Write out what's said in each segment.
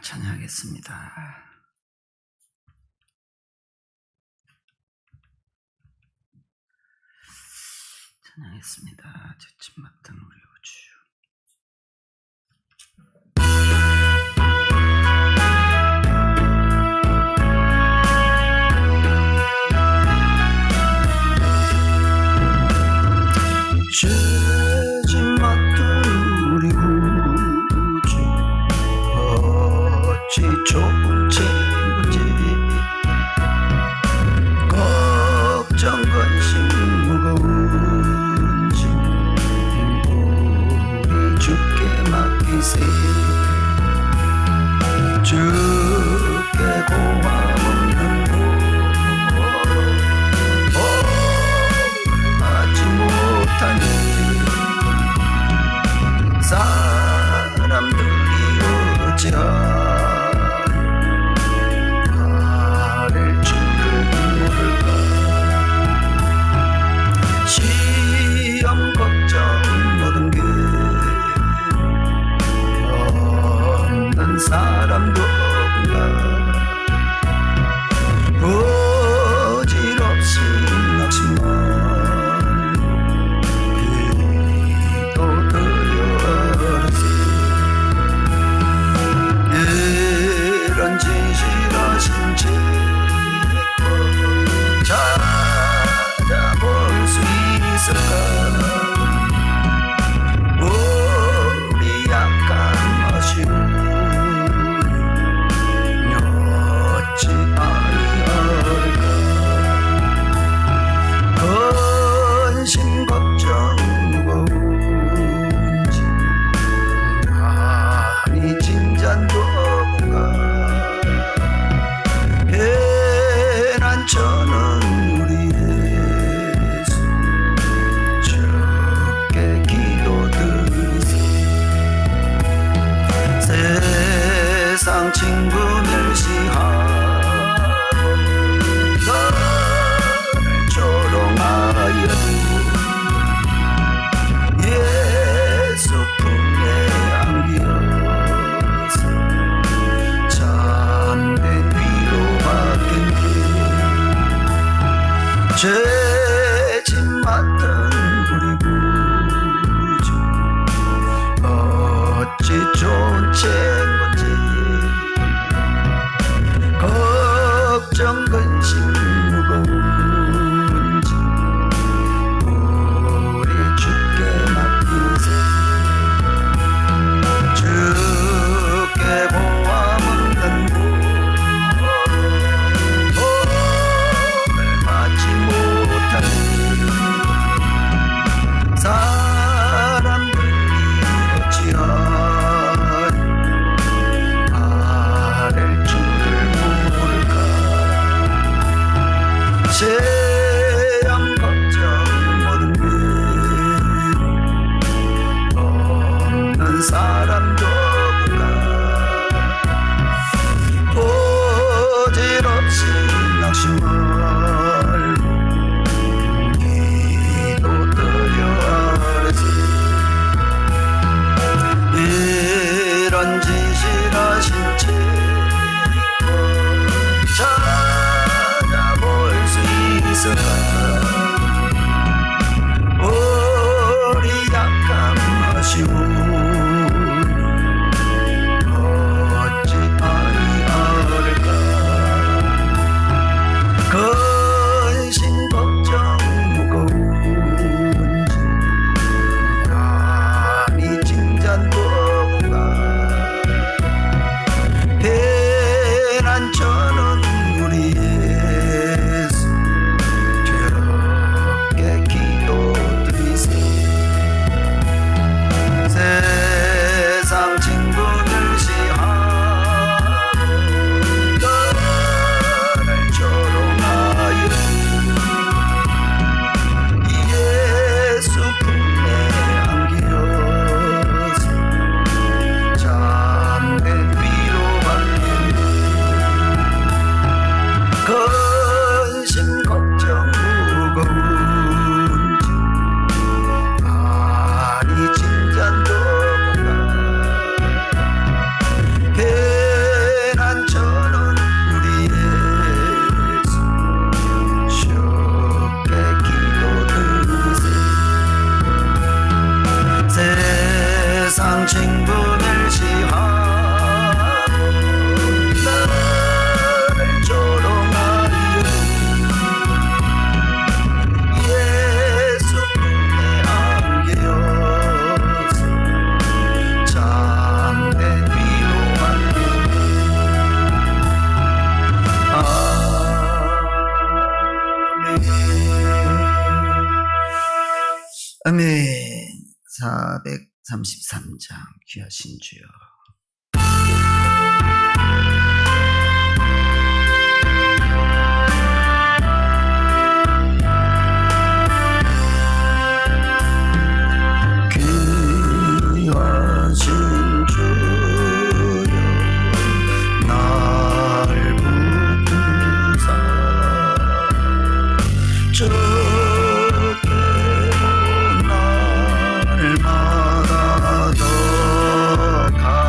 찬양하겠습니다. 찬양했습니다. 젖짐 맡은 우리 우주. 젖짐 맡은 우리 우주, 어찌 좋은 친구지. 걱정 근심 무거운 짐 우리 주께 맡기세. 주께 고마움은 하지 못하니 사람들이 어찌하여 나를 줄을 모를까. 시험 걱정 모든 게 없는 사람도 없나. 부질없이 낙심만 기도 드려야지. 이런 진실하신 책 찾아볼 수 있을까. 우리 약한 아쉬움 어찌 아니할까. 근심 걱정 무거운 짐 아니 진잔도 없가. 괜한 저는 우리 예수 주께 기도드리세. 세상 친구 멸시하고 너를 조롱하여도 예수 품에 안기어서 참된 위로받겠네. 죄짐 맡은 우리 구주, 어찌 좋은 친구지. 걱정 근심 무거운 짐 우리 주께 맡기세. 주께 보람 없는 보험을 받지 못하니 사람들이 어찌하여 나를 줄을 모를까. 세상 걱정 모든 게 없는 사람도 없가. 부질없이 낙심 말고 기도 드려야지. 이런 진실하신 책 찾아볼 수 있을까. 우리 약한 아쉬움 433장 귀하신 주여. 귀하신 주여 날 붙드사 주께로 날마다 더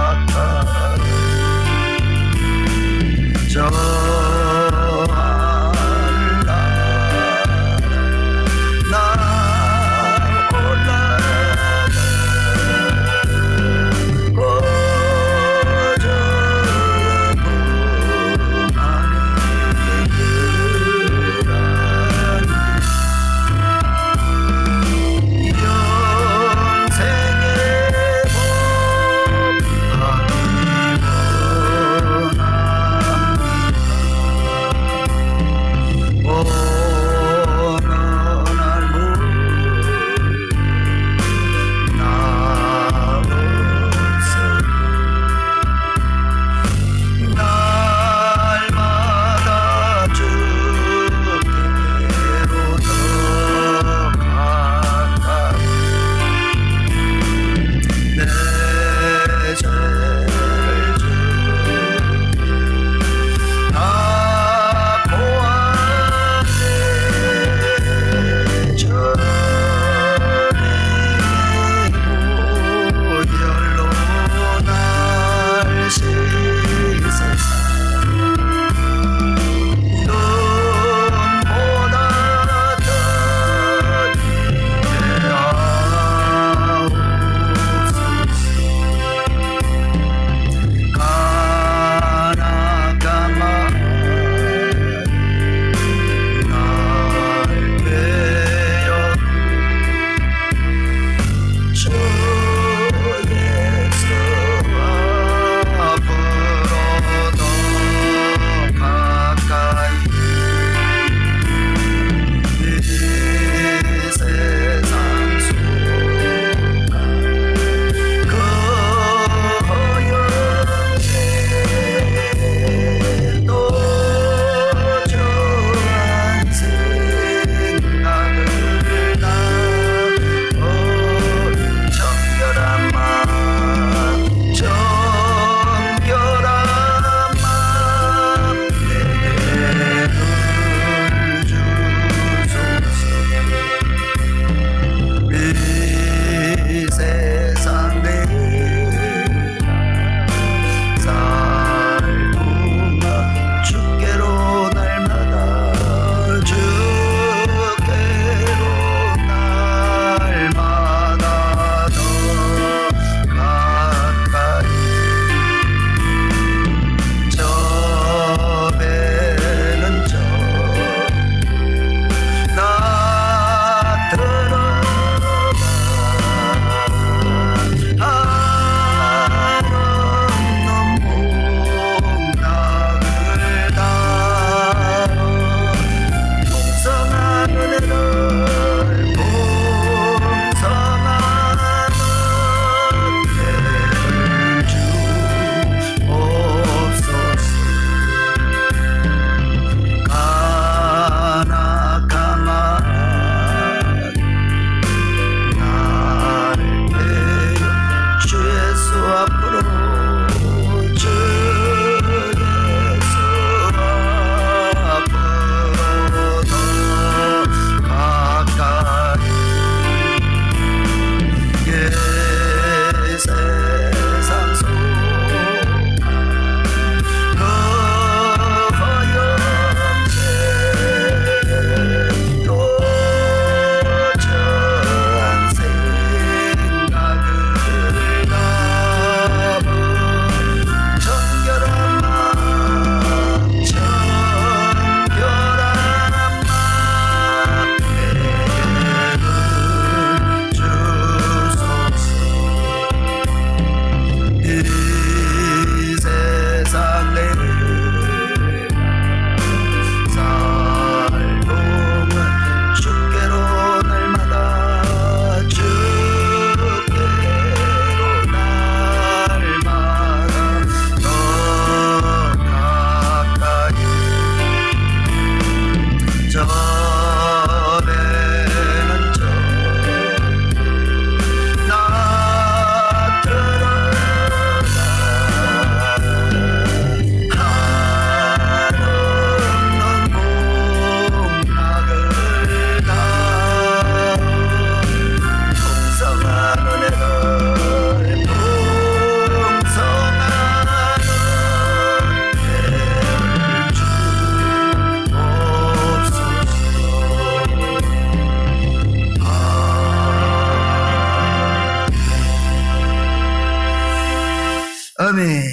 아멘.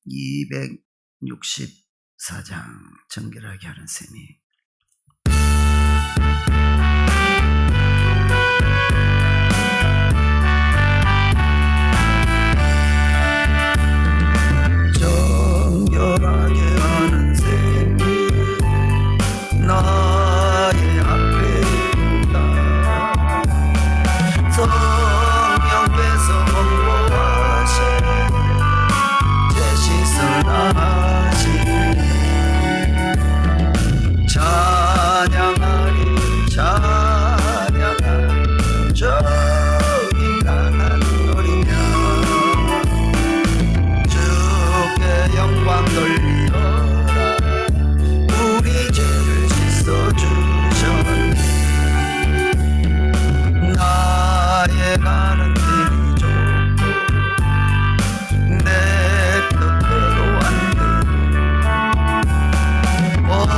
264장 정결하게 하는 셈이 정결하게 하는 셈이 나의 앞에 있다. 성령께서 원고하신 제 씻어나시니 찬양하리 찬양하리 저 인간한 어린 양 주께 영광 돌리어라. 우리 죄를 씻어주셨니. 나의 가는 길이 좁고 내 뜻대로 안 되고 모든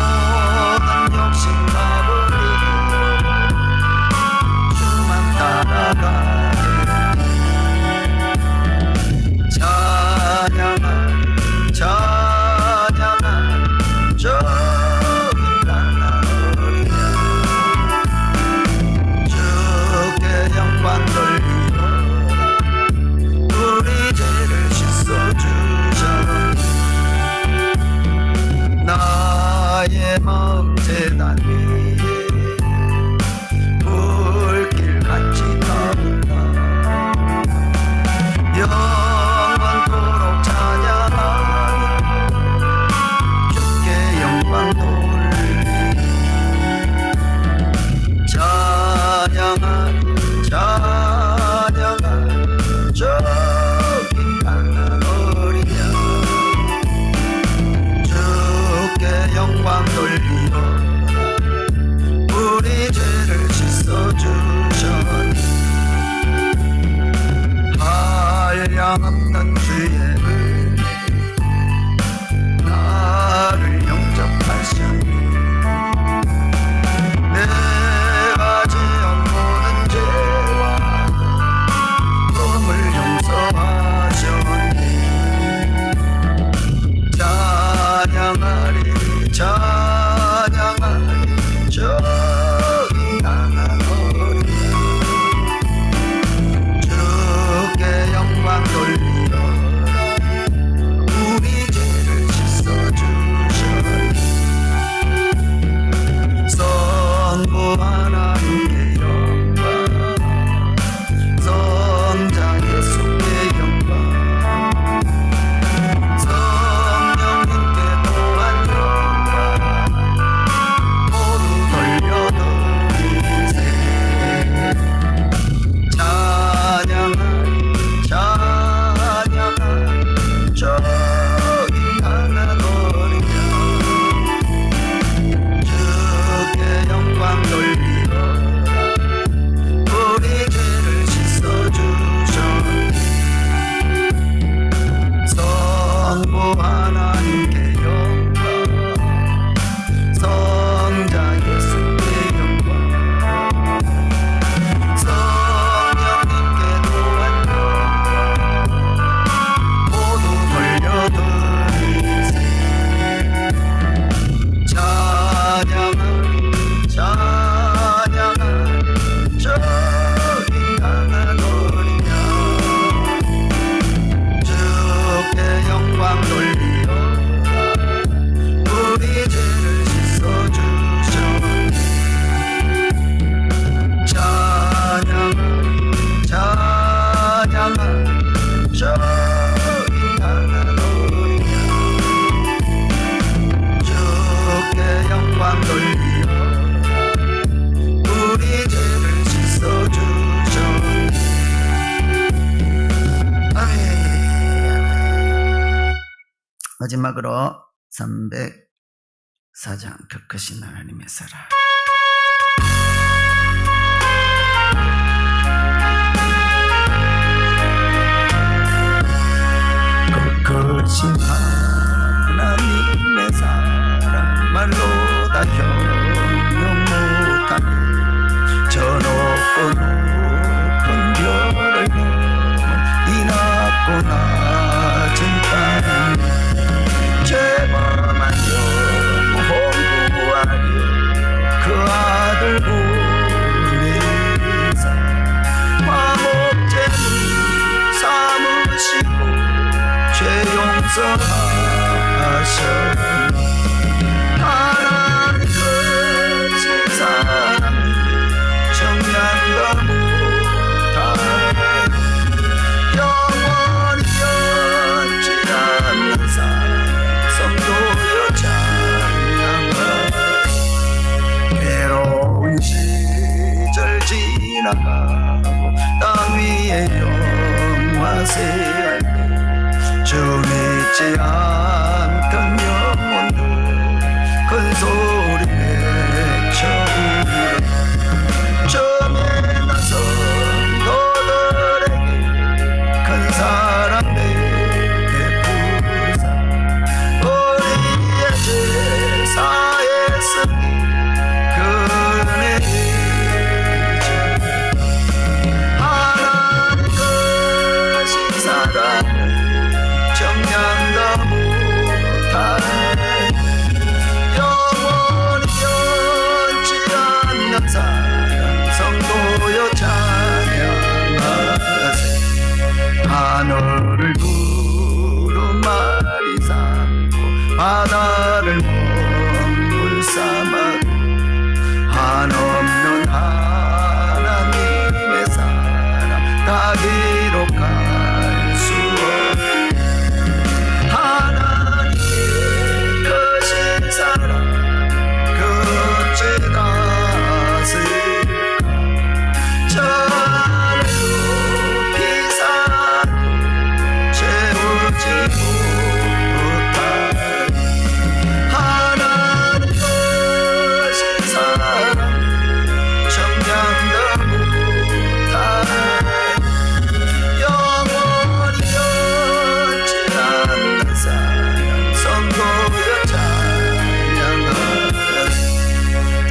욕심 다 버리고 주만 따라가리. 찬양하리 찬양하리 저 인간한 어린 양 주께 영광 돌리어라. 우리 죄를 씻어주셨니. 나의 마음 제단 위에 불길 같이 타오르라. 영원토록 찬양하리. 주께 영광 돌리리. 찬양하리 찬양하리 저 인간한 어린 양 주께 영광 돌리어라. 우리 죄를 씻어주셨니. 한량없는 주의 은혜 나를 영접하셨니. 내가 지은 모든 죄와 몸을 용서하셨니. 찬양하리 찬양하리 저 인간한 어린 양 주께 영광 돌리어라. 우리 죄를 씻어주셨니. 성부 하나님께 영광 성자 예수께 영광 성령님께 또한 영광 모두 돌려드리세. 찬양하리 찬양하리 저 인간한 어린 양 주께 영광 돌리어라. 우리 죄를 씻어주셨니. 성부 하나님께 영광 성자 예수께 영광 성령님께 또한 영광 모두 돌려드리세. 찬양하리 찬양하리 저 인간한 어린 양 주께 영광 돌리어라. 우리 죄를 씻어주셨니. 찬양하리 찬양하리 저 인간한 어린 양 주께 영광 돌리어라. 우리 죄를 씻어주셨니. 아멘. 마지막으로 304장 더 크신 하나님의 사랑. 더 크신 하나님의 사랑 말로 다 형용 못하니. 저 높고 높은 별을 넘어 이 낮고 낮은 용서하셨네. 하나님 거친 사랑 정량과 못하네. 영원히 변치 않는 사랑 성도여 찬양하세. 괴로운 시절 지나가고 땅 위에 영화세할 때 주 믿지 않던 영혼들 큰 소리 외쳐 울어. 전에 나선 너들에게 큰 사랑 베푸사 우리의 제사의 승리 그 은혜이지. 하나님 거신 사랑을 정량도 못하네. 영원히 변치 않는 사랑 성도여 찬양하세. 하늘을 구름마리 삼고 바다를 먹물 삼아도 한없는 하나님의 사랑 다 기록할 수 없네. 하나님의 거신 사랑 그 어찌다 쓸까. 저 하늘로 피사도 채우지 못하네. 하나님 거신 사랑 정량도 못하네. 영원히 변치 않는 사랑 성도여 찬양하세.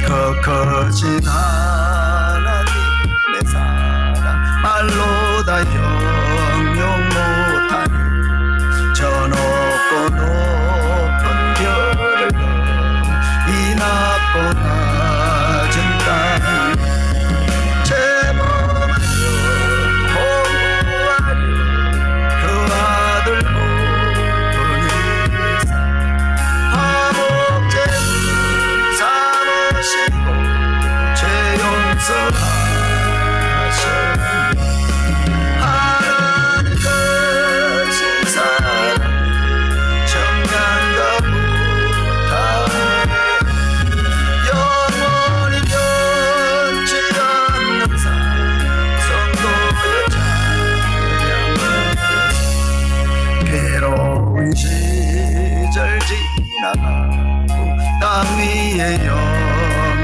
그 거친 하나님의 사랑 말로 다 형용 못하니. 저 높고 높은 별을 이 낮고 낮은 땅 제 몸을 보호하려 그 아들 보내사 화목제물 삼으시고 죄 용서하셨네. 하나님 거신 사랑 정량도 못하네. 영원히 변치 않는 사랑 성도여 찬양하세. 괴로운 시절 지나가고 땅 위에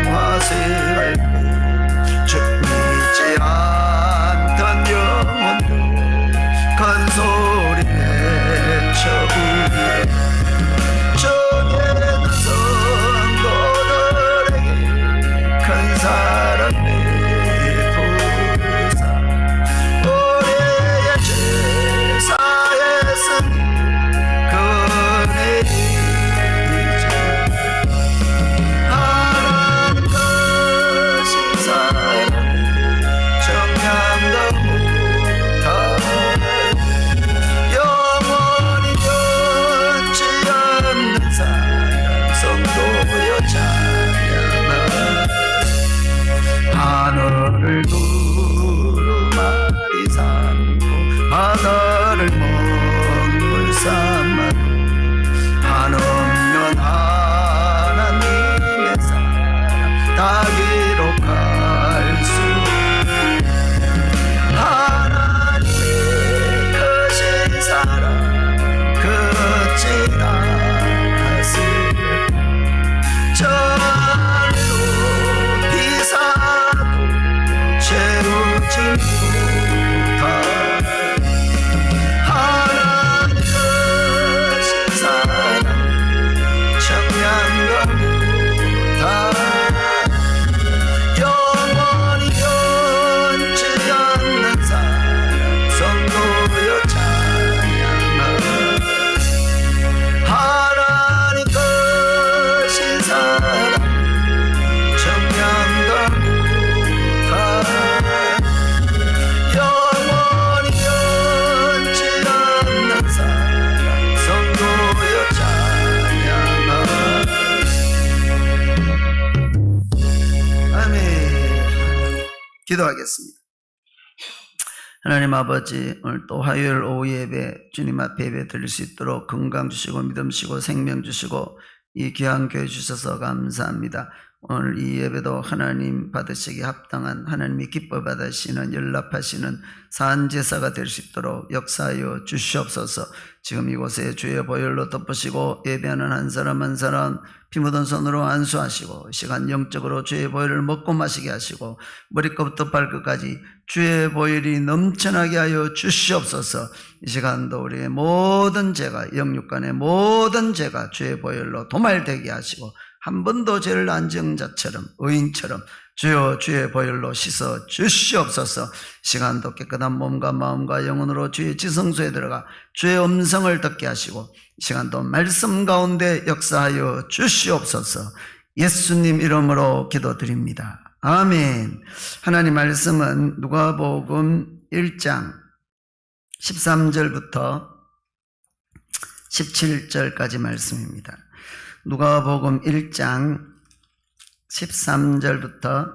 영화세할 때 주 믿지 않던 영혼들 큰 소리 외쳐 울어. 전에 나선 너들에게 큰 사랑 베푸사 우리의 제사의 승리 그 은혜이지. 하나님 거신 사랑 정량도 못하네. 영원히 변치 않는 사랑 성도여 찬양하세. 하늘을 구름마리 삼고 바다를 먹물 삼아도 한없는 하나님의 사랑 다 기록할 수 없네. 하나님의 거신 사랑 그 어찌다 쓸까. 저 하늘로 피사도 채우지 못하네. 하나님 거신 사랑 정량도 못하네. 영원히 변치 않는 사랑 성도여 찬양하세. 기도하겠습니다. 하나님 아버지, 오늘 또 화요일 오후 예배 주님 앞에 예배 드릴 수 있도록 건강 주시고 믿음 주시고 생명 주시고 이 귀한 교회 주셔서 감사합니다. 오늘 이 예배도 하나님 받으시기 합당한, 하나님이 기뻐 받으시는, 연락하시는 산제사가 될 수 있도록 역사하여 주시옵소서. 지금 이곳에 주의 보혈로 덮으시고 예배하는 한 사람 한 사람 피 묻은 손으로 안수하시고 시간 영적으로 주의 보혈을 먹고 마시게 하시고 머리끝부터 발끝까지 주의 보혈이 넘쳐나게 하여 주시옵소서. 이 시간도 우리의 모든 죄가, 영육간의 모든 죄가 주의 보혈로 도말되게 하시고 한 번도 죄를 안 지은 자처럼, 의인처럼 주여 주의 보혈로 씻어 주시옵소서. 시간도 깨끗한 몸과 마음과 영혼으로 주의 지성소에 들어가 주의 음성을 듣게 하시고 시간도 말씀 가운데 역사하여 주시옵소서. 예수님 이름으로 기도드립니다. 아멘. 하나님 말씀은 누가복음 1장 13절부터 17절까지 말씀입니다. 누가복음 1장 13절부터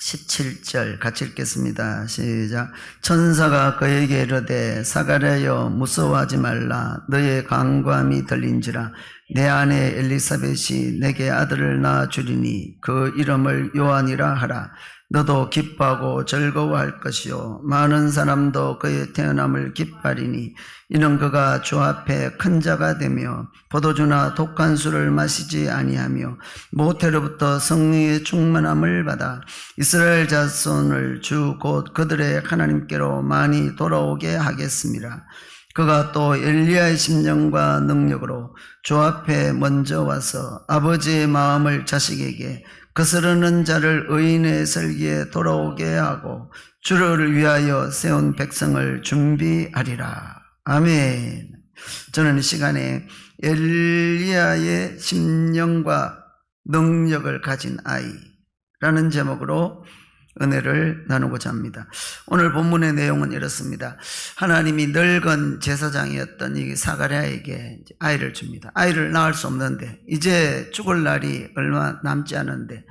17절 같이 읽겠습니다. 시작. 천사가 그에게 이르되 사가랴여 무서워하지 말라. 너의 간구함이 들린지라. 내 아내 엘리사벳이 내게 아들을 낳아 주리니 그 이름을 요한이라 하라. 너도 기뻐하고 즐거워할 것이요 많은 사람도 그의 태어남을 기뻐하리니 이는 그가 주 앞에 큰 자가 되며 포도주나 독한 술을 마시지 아니하며 모태로부터 성령의 충만함을 받아 이스라엘 자손을 주 곧 그들의 하나님께로 많이 돌아오게 하겠습니다. 그가 또 엘리야의 심령과 능력으로 주 앞에 먼저 와서 아버지의 마음을 자식에게 거스르는 자를 의인의 설기에 돌아오게 하고 주를 위하여 세운 백성을 준비하리라. 아멘. 저는 이 시간에 엘리야의 심령과 능력을 가진 아이라는 제목으로 은혜를 나누고자 합니다. 오늘 본문의 내용은 이렇습니다. 하나님이 늙은 제사장이었던 이 사가랴에게 아이를 줍니다. 아이를 낳을 수 없는데 이제 죽을 날이 얼마 남지 않은데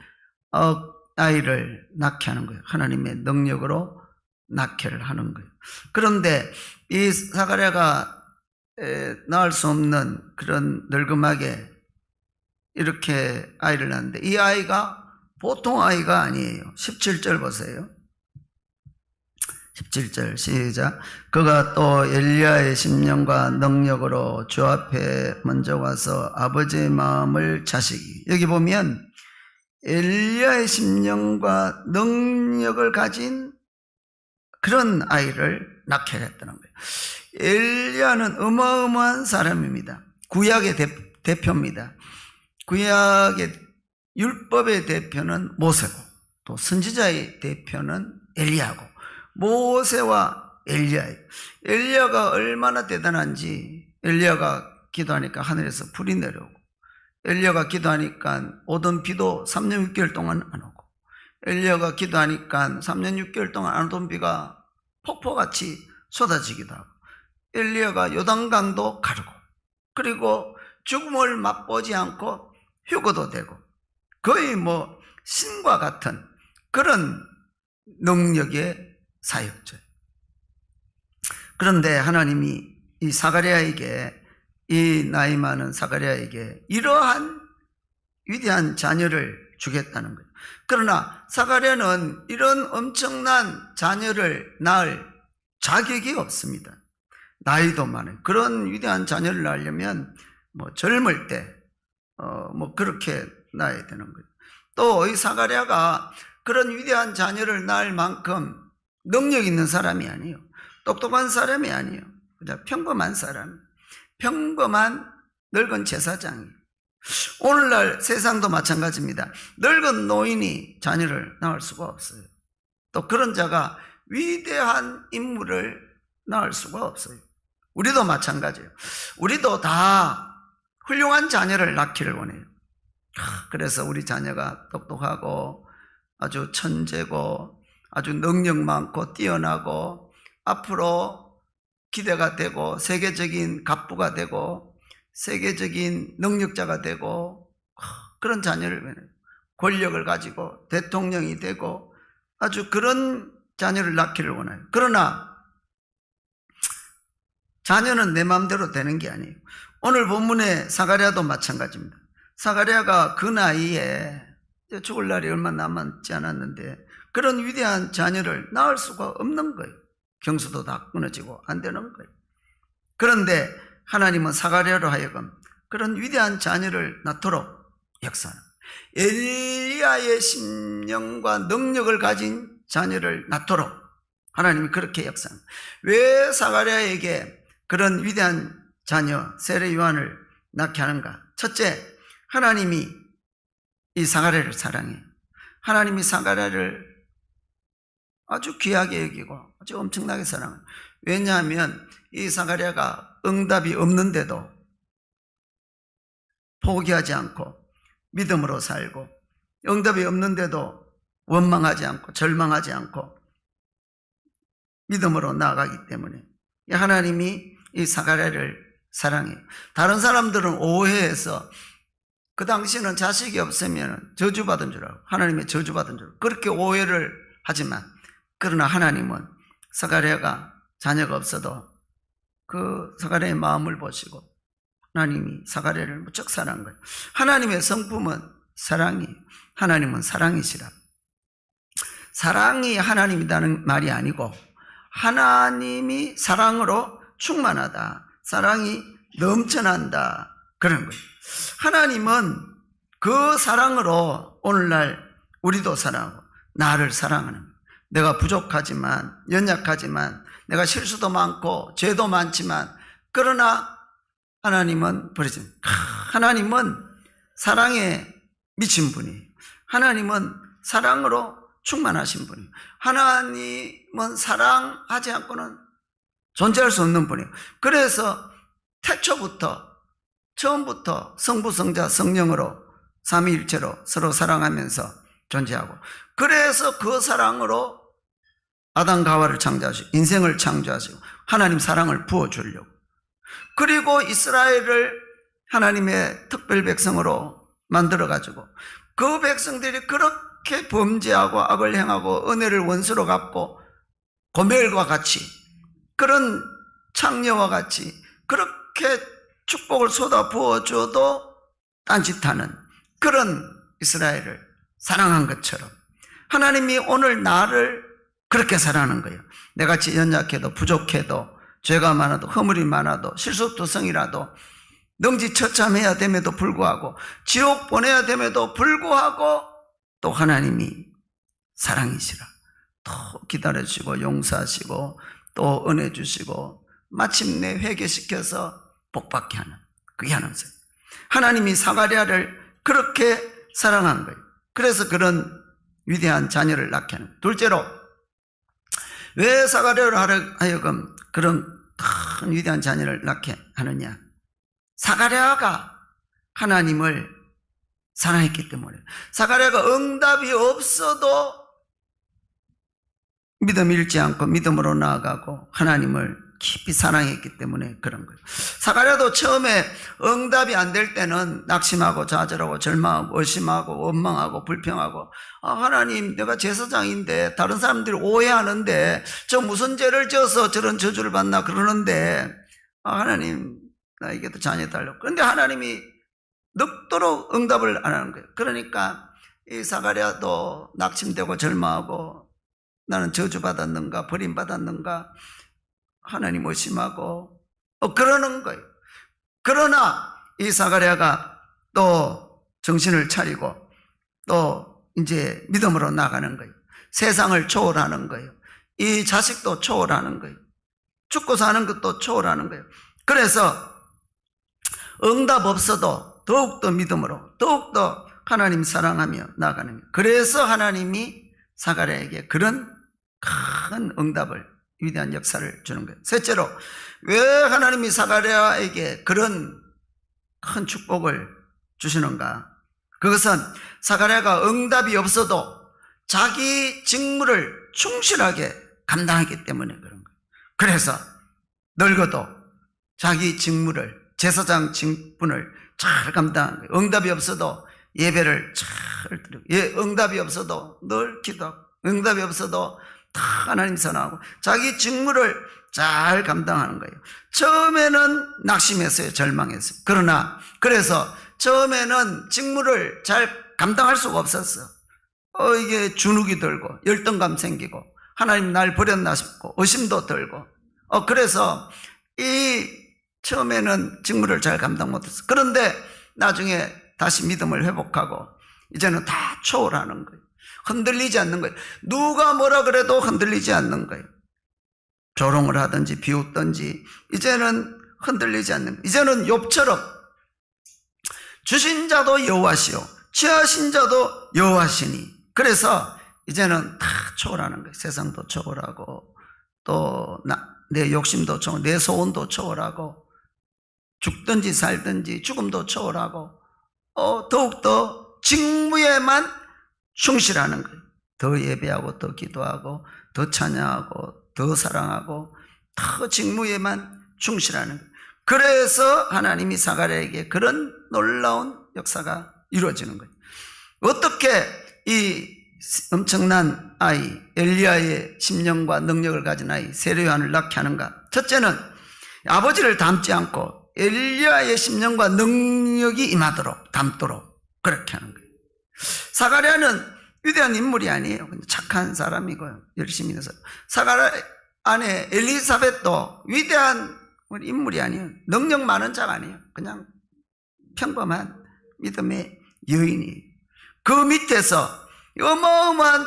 아이를 낳게 하는 거예요. 하나님의 능력으로 낳게를 하는 거예요. 그런데 이 사가랴가 낳을 수 없는 그런 늙음하게 이렇게 아이를 낳는데 이 아이가 보통 아이가 아니에요. 17절 보세요. 17절 시작. 그가 또 엘리야의 심령과 능력으로 주 앞에 먼저 와서 아버지의 마음을 자식이, 여기 보면 엘리야의 심령과 능력을 가진 그런 아이를 낳게 했다는 거예요. 엘리야는 어마어마한 사람입니다. 구약의 대표입니다. 구약의 율법의 대표는 모세고 또 선지자의 대표는 엘리야고 모세와 엘리야예요. 엘리야가 얼마나 대단한지 엘리야가 기도하니까 하늘에서 불이 내려오고 엘리야가 기도하니까 오던 비도 3년 6개월 동안 안 오고 엘리야가 기도하니까 3년 6개월 동안 안 오던 비가 폭포같이 쏟아지기도 하고 엘리야가 요단강도 가르고 그리고 죽음을 맛보지 않고 휴거도 되고 거의 신과 같은 그런 능력의 사역者. 그런데 하나님이 이 사가랴에게, 이 나이 많은 사가랴에게 이러한 위대한 자녀를 주겠다는 거예요. 그러나 사가랴는 이런 엄청난 자녀를 낳을 자격이 없습니다. 나이도 많아요. 그런 위대한 자녀를 낳으려면 젊을 때 그렇게 낳아야 되는 거예요. 또 이 사가랴가 그런 위대한 자녀를 낳을 만큼 능력 있는 사람이 아니에요. 똑똑한 사람이 아니에요. 그냥 평범한 사람, 평범한 늙은 제사장이에요. 오늘날 세상도 마찬가지입니다. 늙은 노인이 자녀를 낳을 수가 없어요. 또 그런 자가 위대한 인물을 낳을 수가 없어요. 우리도 마찬가지예요. 우리도 다 훌륭한 자녀를 낳기를 원해요. 그래서 우리 자녀가 똑똑하고 아주 천재고 아주 능력 많고 뛰어나고 앞으로 기대가 되고 세계적인 갑부가 되고 세계적인 능력자가 되고 그런 자녀를 원해요. 권력을 가지고 대통령이 되고 아주 그런 자녀를 낳기를 원해요. 그러나 자녀는 내 마음대로 되는 게 아니에요. 오늘 본문의 사가랴도 마찬가지입니다. 사가랴가 그 나이에 죽을 날이 얼마 남지 않았는데 그런 위대한 자녀를 낳을 수가 없는 거예요. 경수도 다 끊어지고 안 되는 거예요. 그런데 하나님은 사가랴로 하여금 그런 위대한 자녀를 낳도록 역사하는 거예요. 엘리야의 심령과 능력을 가진 자녀를 낳도록 하나님이 그렇게 역사하는 거예요. 왜 사가랴에게 그런 위대한 자녀 세례 요한을 낳게 하는가? 첫째, 하나님이 이 사가랴를 사랑해요. 하나님이 사가랴를 아주 귀하게 여기고 아주 엄청나게 사랑해요. 왜냐하면 이 사가랴가 응답이 없는데도 포기하지 않고 믿음으로 살고 응답이 없는데도 원망하지 않고 절망하지 않고 믿음으로 나아가기 때문에 하나님이 이 사가랴를 사랑해요. 다른 사람들은 오해해서 그 당시는 자식이 없으면 저주받은 줄 알고 하나님의 저주받은 줄 알고 그렇게 오해를 하지만 그러나 하나님은 사가랴가 자녀가 없어도 그 사가랴의 마음을 보시고 하나님이 사가랴를 무척 사랑한 거예요. 하나님의 성품은 사랑이에요. 하나님은 사랑이시라. 사랑이 하나님이라는 말이 아니고 하나님이 사랑으로 충만하다. 사랑이 넘쳐난다. 그런 거예요. 하나님은 그 사랑으로 오늘날 우리도 사랑하고 나를 사랑하는 거예요. 내가 부족하지만 연약하지만 내가 실수도 많고 죄도 많지만 그러나 하나님은 버리지 않아요. 하나님은 사랑에 미친 분이에요. 하나님은 사랑으로 충만하신 분이에요. 하나님은 사랑하지 않고는 존재할 수 없는 분이에요. 그래서 태초부터 처음부터 성부 성자 성령으로 삼위일체로 서로 사랑하면서 존재하고 그래서 그 사랑으로 아담과 하와를 창조하시고 인생을 창조하시고 하나님 사랑을 부어주려고 그리고 이스라엘을 하나님의 특별 백성으로 만들어가지고 그 백성들이 그렇게 범죄하고 악을 행하고 은혜를 원수로 갚고 고멜과 같이 그런 창녀와 같이 그렇게 축복을 쏟아 부어줘도 딴짓하는 그런 이스라엘을 사랑한 것처럼 하나님이 오늘 나를 그렇게 사랑하는 거예요. 내같이 연약해도 부족해도 죄가 많아도 허물이 많아도 실수투성이라도 능지처참해야 됨에도 불구하고 지옥 보내야 됨에도 불구하고 또 하나님이 사랑이시라. 또 기다려주시고 용서하시고 또 은혜 주시고 마침내 회개시켜서 복받게 하는 그게 하나님. 하나님이 사가랴를 그렇게 사랑한 거예요. 그래서 그런 위대한 자녀를 낳게 하는 거예요. 둘째로 왜 사가랴로 하여금 그런 큰 위대한 자녀를 낳게 하느냐? 사가랴가 하나님을 사랑했기 때문에 사가랴가 응답이 없어도 믿음 잃지 않고 믿음으로 나아가고 하나님을 깊이 사랑했기 때문에 그런 거예요. 사가랴도 처음에 응답이 안 될 때는 낙심하고 좌절하고 절망하고 의심하고 원망하고 불평하고 하나님 내가 제사장인데 다른 사람들이 오해하는데 저 무슨 죄를 지어서 저런 저주를 받나 그러는데 하나님 나에게도 자녀 달라고. 그런데 하나님이 늙도록 응답을 안 하는 거예요. 그러니까 이 사가랴도 낙심되고 절망하고 나는 저주받았는가 버림받았는가 하나님 의심하고 그러는 거예요. 그러나 이 사가랴가 또 정신을 차리고 또 이제 믿음으로 나가는 거예요. 세상을 초월하는 거예요. 이 자식도 초월하는 거예요. 죽고 사는 것도 초월하는 거예요. 그래서 응답 없어도 더욱더 믿음으로 더욱더 하나님 사랑하며 나가는 거예요. 그래서 하나님이 사가랴에게 그런 큰 응답을 위대한 역사를 주는 거예요. 셋째로 왜 하나님이 사가랴에게 그런 큰 축복을 주시는가? 그것은 사가랴가 응답이 없어도 자기 직무를 충실하게 감당하기 때문에 그런 거예요. 그래서 늙어도 자기 직무를 제사장 직분을 잘 감당한 거예요. 응답이 없어도 예배를 잘 드리고, 응답이 없어도 늘 기도하고, 응답이 없어도 다 하나님 선하고 자기 직무를 잘 감당하는 거예요. 처음에는 낙심했어요. 절망했어요. 그래서 처음에는 직무를 잘 감당할 수가 없었어. 이게 주눅이 들고 열등감 생기고 하나님 날 버렸나 싶고 의심도 들고 그래서 처음에는 직무를 잘 감당 못했어. 그런데 나중에 다시 믿음을 회복하고 이제는 다 초월하는 거예요. 흔들리지 않는 거예요. 누가 뭐라 그래도 흔들리지 않는 거예요. 조롱을 하든지 비웃든지 이제는 흔들리지 않는 거예요. 이제는 욥처럼 주신 자도 여호와시오 취하신 자도 여호와시니, 그래서 이제는 다 초월하는 거예요. 세상도 초월하고 또 내 욕심도 초월, 내 소원도 초월하고 죽든지 살든지 죽음도 초월하고 더욱더 직무에만 충실하는 거예요. 더 예배하고 더 기도하고 더 찬양하고 더 사랑하고 더 직무에만 충실하는 거예요. 그래서 하나님이 사가랴에게 그런 놀라운 역사가 이루어지는 거예요. 어떻게 이 엄청난 아이 엘리야의 심령과 능력을 가진 아이 세례요한을 낳게 하는가? 첫째는 아버지를 닮지 않고 엘리야의 심령과 능력이 임하도록 닮도록 그렇게 하는 거예요. 사가랴는 위대한 인물이 아니에요. 착한 사람이고요. 열심히 해서. 사가랴 안에 엘리사벳도 위대한 인물이 아니에요. 능력 많은 자가 아니에요. 그냥 평범한 믿음의 여인이에요. 그 밑에서 어마어마한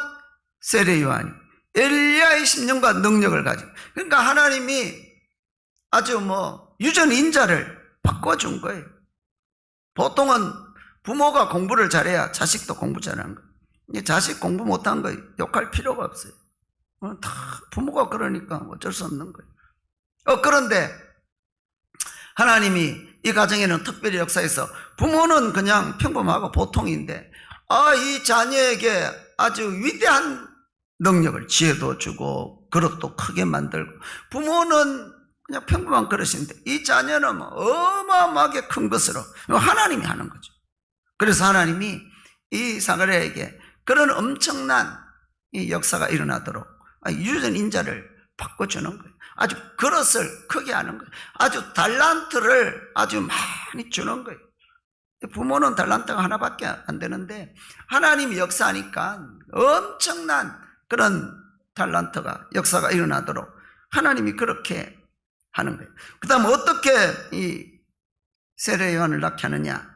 세례요한이 엘리야의 심령과 능력을 가지고, 그러니까 하나님이 아주 유전인자를 바꿔준 거예요. 보통은 부모가 공부를 잘해야 자식도 공부 잘하는 거예요. 자식 공부 못한 거 욕할 필요가 없어요. 다 부모가 그러니까 어쩔 수 없는 거예요. 그런데 하나님이 이 가정에는 특별히 역사해서 부모는 그냥 평범하고 보통인데 이 자녀에게 아주 위대한 능력을, 지혜도 주고 그릇도 크게 만들고, 부모는 그냥 평범한 그릇인데 이 자녀는 어마어마하게 큰 것으로 하나님이 하는 거죠. 그래서 하나님이 이 사가랴에게 그런 엄청난 이 역사가 일어나도록 유전인자를 바꿔주는 거예요. 아주 그릇을 크게 하는 거예요. 아주 달란트를 아주 많이 주는 거예요. 부모는 달란트가 하나밖에 안 되는데 하나님이 역사하니까 엄청난 그런 달란트가, 역사가 일어나도록 하나님이 그렇게 하는 거예요. 그 다음 어떻게 이 세례요한을 낳게 하느냐?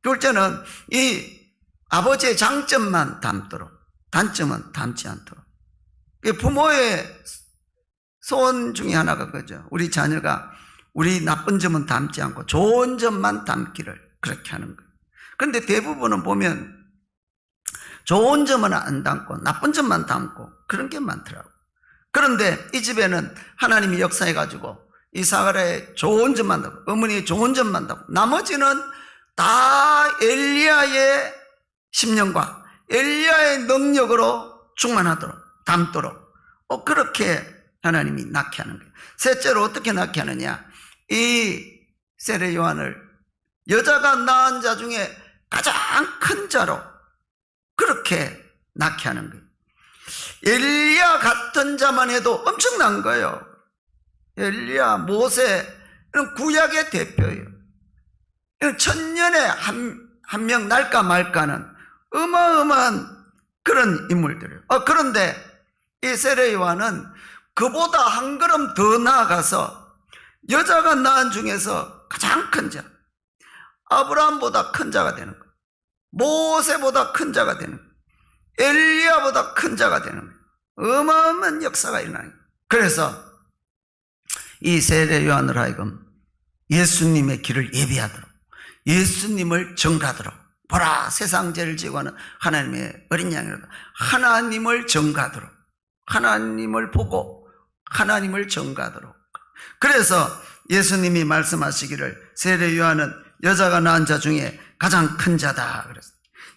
둘째는 이 아버지의 장점만 담도록, 단점은 담지 않도록. 부모의 소원 중에 하나가 그죠. 우리 자녀가 우리 나쁜 점은 담지 않고 좋은 점만 담기를 그렇게 하는 거예요. 그런데 대부분은 보면 좋은 점은 안 담고 나쁜 점만 담고 그런 게 많더라고요. 그런데 이 집에는 하나님이 역사해가지고 이 사가랴의 좋은 점만 담고 어머니의 좋은 점만 담고 나머지는 다 엘리야의 심령과 엘리야의 능력으로 충만하도록 담도록 그렇게 하나님이 낳게 하는 거예요. 셋째로 어떻게 낳게 하느냐? 이 세례요한을 여자가 낳은 자 중에 가장 큰 자로 그렇게 낳게 하는 거예요. 엘리야 같은 자만 해도 엄청난 거예요. 엘리야, 모세, 이런 구약의 대표예요. 천년에 한 명 날까 말까는 어마어마한 그런 인물들이에요. 그런데 이 세례요한은 그보다 한 걸음 더 나아가서 여자가 낳은 중에서 가장 큰 자, 아브라함보다 큰 자가 되는 거예요. 모세보다 큰 자가 되는 거예요. 엘리야보다 큰 자가 되는 거예요. 어마어마한 역사가 일어나는 거예요. 그래서 이 세례요한을 하여금 예수님의 길을 예비하도록, 예수님을 전가하도록, 보라 세상 죄를 지고 하는 하나님의 어린 양이로다, 하나님을 전가하도록, 하나님을 보고 하나님을 전가하도록. 그래서 예수님이 말씀하시기를 세례요한은 여자가 낳은 자 중에 가장 큰 자다 그랬어요.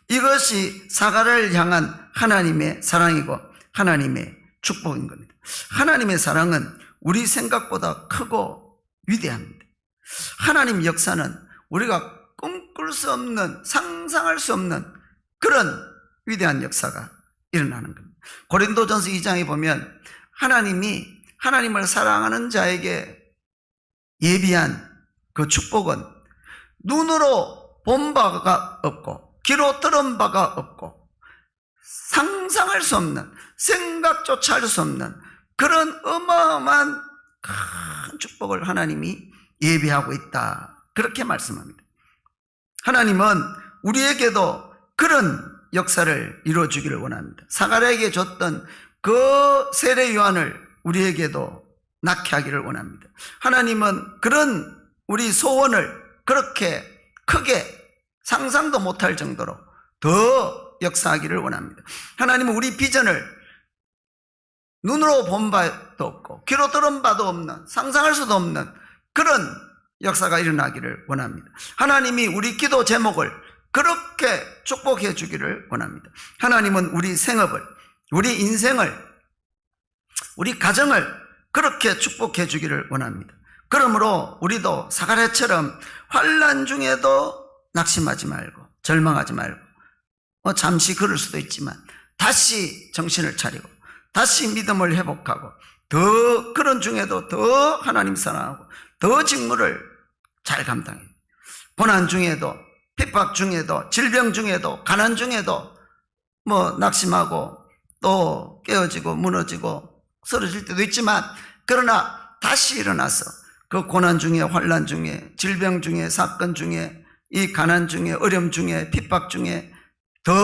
이것이 사가랴를 향한 하나님의 사랑이고 하나님의 축복인 겁니다. 하나님의 사랑은 우리 생각보다 크고 위대합니다. 하나님 역사는 우리가 꿈꿀 수 없는, 상상할 수 없는 그런 위대한 역사가 일어나는 겁니다. 고린도전서 2장에 보면 하나님이 하나님을 사랑하는 자에게 예비한 그 축복은 눈으로 본 바가 없고 귀로 들은 바가 없고 상상할 수 없는, 생각조차 할 수 없는 그런 어마어마한 큰 축복을 하나님이 예비하고 있다, 그렇게 말씀합니다. 하나님은 우리에게도 그런 역사를 이루어주기를 원합니다. 사가랴에게 줬던 그 세례 요한을 우리에게도 낳게 하기를 원합니다. 하나님은 그런 우리 소원을 그렇게 크게 상상도 못할 정도로 더 역사하기를 원합니다. 하나님은 우리 비전을 눈으로 본 바도 없고 귀로 들은 바도 없는, 상상할 수도 없는 그런 역사가 일어나기를 원합니다. 하나님이 우리 기도 제목을 그렇게 축복해 주기를 원합니다. 하나님은 우리 생업을, 우리 인생을, 우리 가정을 그렇게 축복해 주기를 원합니다. 그러므로 우리도 사가랴처럼 환난 중에도 낙심하지 말고 절망하지 말고 잠시 그럴 수도 있지만 다시 정신을 차리고 다시 믿음을 회복하고 더 그런 중에도 더 하나님 사랑하고 더 직무를 잘 감당해요. 고난 중에도, 핍박 중에도, 질병 중에도, 가난 중에도 낙심하고 또 깨어지고 무너지고 쓰러질 때도 있지만, 그러나 다시 일어나서 그 고난 중에, 환난 중에, 질병 중에, 사건 중에, 이 가난 중에, 어려움 중에, 핍박 중에 더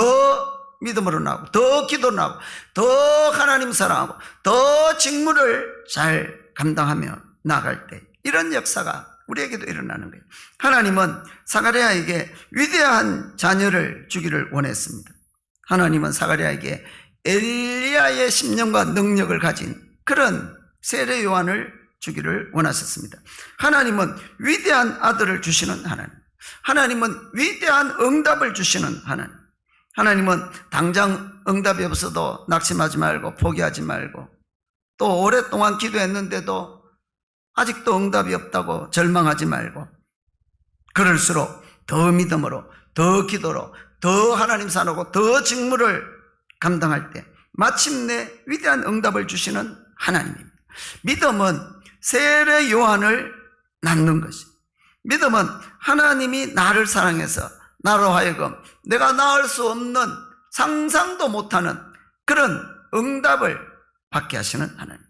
믿음으로 나오고 더 기도로 나오고 더 하나님 사랑하고 더 직무를 잘 감당하며 나아갈 때 이런 역사가 우리에게도 일어나는 거예요. 하나님은 사가랴에게 위대한 자녀를 주기를 원했습니다. 하나님은 사가랴에게 엘리야의 심령과 능력을 가진 그런 세례 요한을 주기를 원하셨습니다. 하나님은 위대한 아들을 주시는 하나님, 하나님은 위대한 응답을 주시는 하나님, 하나님은 당장 응답이 없어도 낙심하지 말고 포기하지 말고 또 오랫동안 기도했는데도 아직도 응답이 없다고 절망하지 말고, 그럴수록 더 믿음으로, 더 기도로, 더 하나님 사랑하고 더 직무를 감당할 때 마침내 위대한 응답을 주시는 하나님입니다. 믿음은 세례 요한을 낳는 것이, 믿음은 하나님이 나를 사랑해서 나로 하여금 내가 낳을 수 없는, 상상도 못하는 그런 응답을 받게 하시는 하나님.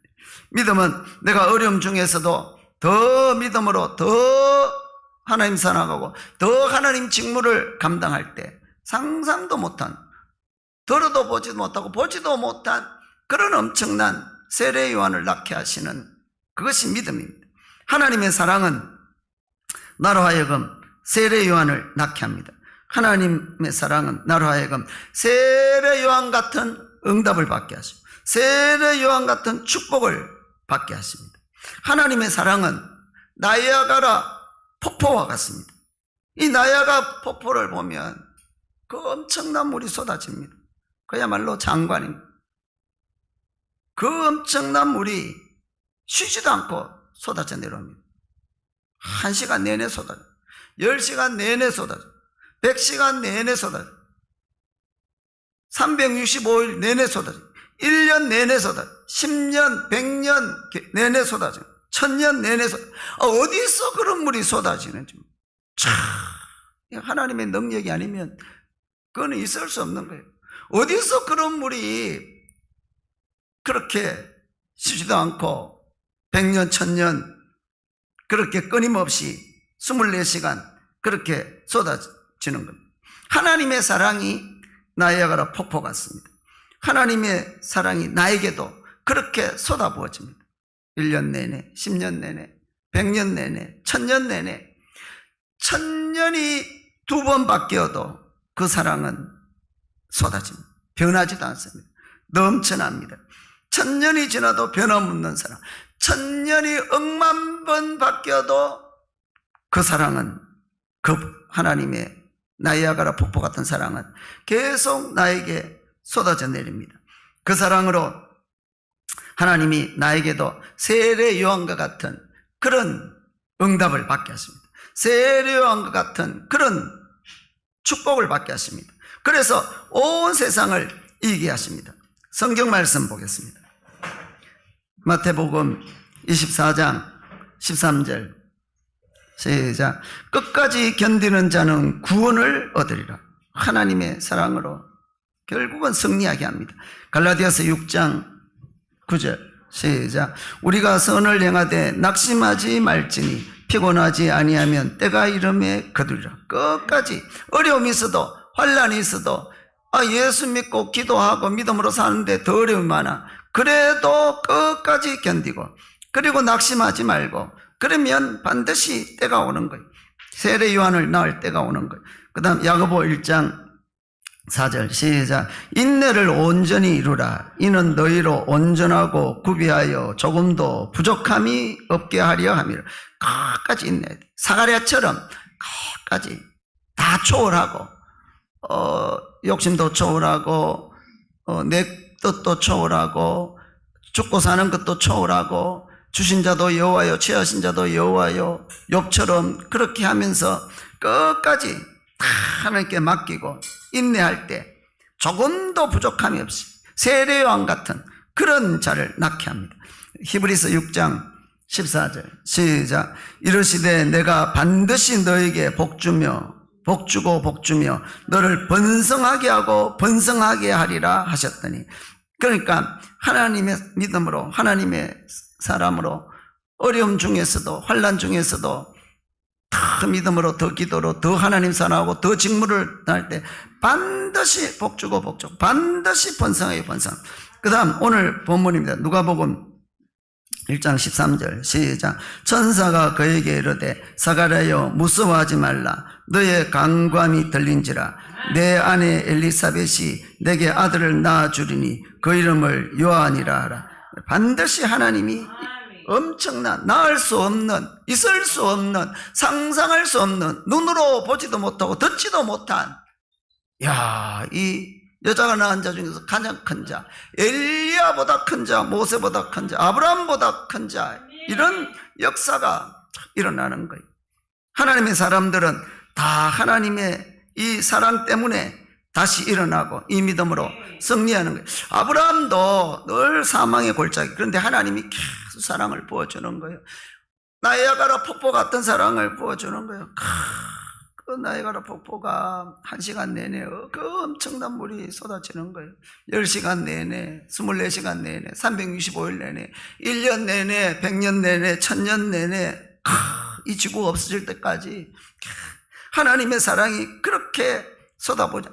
믿음은 내가 어려움 중에서도 더 믿음으로 더 하나님 사랑하고 더 하나님 직무를 감당할 때 상상도 못한, 들어도 보지도 못하고 보지도 못한 그런 엄청난 세례 요한을 낳게 하시는 그것이 믿음입니다. 하나님의 사랑은 나로 하여금 세례 요한을 낳게 합니다. 하나님의 사랑은 나로 하여금 세례 요한 같은 응답을 받게 하시고 세례 요한 같은 축복을 받게 하십니다. 하나님의 사랑은 나야가라 폭포와 같습니다. 이 나야가라 폭포를 보면 그 엄청난 물이 쏟아집니다. 그야말로 장관입니다. 그 엄청난 물이 쉬지도 않고 쏟아져 내려옵니다. 1시간 내내 쏟아져, 10시간 내내 쏟아져, 100시간 내내 쏟아져, 365일 내내 쏟아져, 1년 내내 쏟아져, 10년, 100년 내내 쏟아져, 1000년 내내 쏟아져. 어디서 그런 물이 쏟아지는지 참, 하나님의 능력이 아니면 그거는 있을 수 없는 거예요. 어디서 그런 물이 그렇게 쉬지도 않고 100년, 1000년 그렇게 끊임없이 24시간 그렇게 쏟아지는 겁니다. 하나님의 사랑이 나야가라 폭포 같습니다. 하나님의 사랑이 나에게도 그렇게 쏟아부어집니다. 1년 내내, 10년 내내, 100년 내내, 1000년 내내. 1000년이 2번 바뀌어도 그 사랑은 쏟아집니다. 변하지도 않습니다. 넘쳐납니다. 1000년이 지나도 변함없는 사랑, 1000년이 억만 번 바뀌어도 그 사랑은, 그 하나님의 나야가라 폭포 같은 사랑은 계속 나에게 쏟아져 내립니다. 그 사랑으로 하나님이 나에게도 세례 요한과 같은 그런 응답을 받게 하십니다. 세례요한과 같은 그런 축복을 받게 하십니다. 그래서 온 세상을 이기게 하십니다. 성경 말씀 보겠습니다. 마태복음 24장 13절 시작. 끝까지 견디는 자는 구원을 얻으리라. 하나님의 사랑으로 결국은 승리하게 합니다. 갈라디아서 6장 9절 시작. 우리가 선을 행하되 낙심하지 말지니 피곤하지 아니하면 때가 이름에 거두리라. 끝까지 어려움이 있어도 환난이 있어도 예수 믿고 기도하고 믿음으로 사는데 더 어려움이 많아. 그래도 끝까지 견디고 그리고 낙심하지 말고 그러면 반드시 때가 오는 거예요. 세례 요한을 낳을 때가 오는 거예요. 그 다음 야고보 1장 4절 시작. 인내를 온전히 이루라. 이는 너희로 온전하고 구비하여 조금도 부족함이 없게 하려 함이라. 끝까지 인내해야 돼. 사가랴처럼 끝까지 다 초월하고 욕심도 초월하고 내 뜻도 초월하고 죽고 사는 것도 초월하고 주신 자도 여호와요 취하신 자도 여호와요 욥처럼 그렇게 하면서 끝까지 다 하나님께 맡기고 인내할 때 조금도 부족함이 없이 세례요한 같은 그런 자를 낳게 합니다. 히브리서 6장 14절 시작. 이르시되 내가 반드시 너에게 복주고 복주며 너를 번성하게 하고 번성하게 하리라 하셨더니, 그러니까 하나님의 믿음으로 하나님의 사람으로 어려움 중에서도 환난 중에서도 더 믿음으로 더 기도로 더 하나님 사랑하고 더 직무를 할 때 반드시 복주고 복주고 반드시 번성하게 번성. 그 다음 오늘 본문입니다. 누가복음 1장 13절 시작. 천사가 그에게 이르되 사가랴여 무서워하지 말라. 너의 간구함이 들린지라. 내 아내 엘리사벳이 내게 아들을 낳아주리니 그 이름을 요한이라 하라. 반드시 하나님이 엄청난, 낳을 수 없는, 있을 수 없는, 상상할 수 없는, 눈으로 보지도 못하고 듣지도 못한, 이 여자가 낳은 자 중에서 가장 큰 자, 엘리야보다 큰 자, 모세보다 큰 자, 아브라함보다 큰 자, 이런 역사가 일어나는 거예요. 하나님의 사람들은 다 하나님의 이 사랑 때문에 다시 일어나고 이 믿음으로 승리하는 거예요. 아브라함도 늘 사망의 골짜기, 그런데 하나님이 계속 사랑을 부어주는 거예요. 나이아가라 폭포 같은 사랑을 부어주는 거예요. 그 나이아가라 폭포가 1시간 내내 그 엄청난 물이 쏟아지는 거예요. 10시간 내내, 24시간 내내, 365일 내내, 1년 내내, 100년 내내, 1000년 내내, 이 지구가 없어질 때까지 하나님의 사랑이 그렇게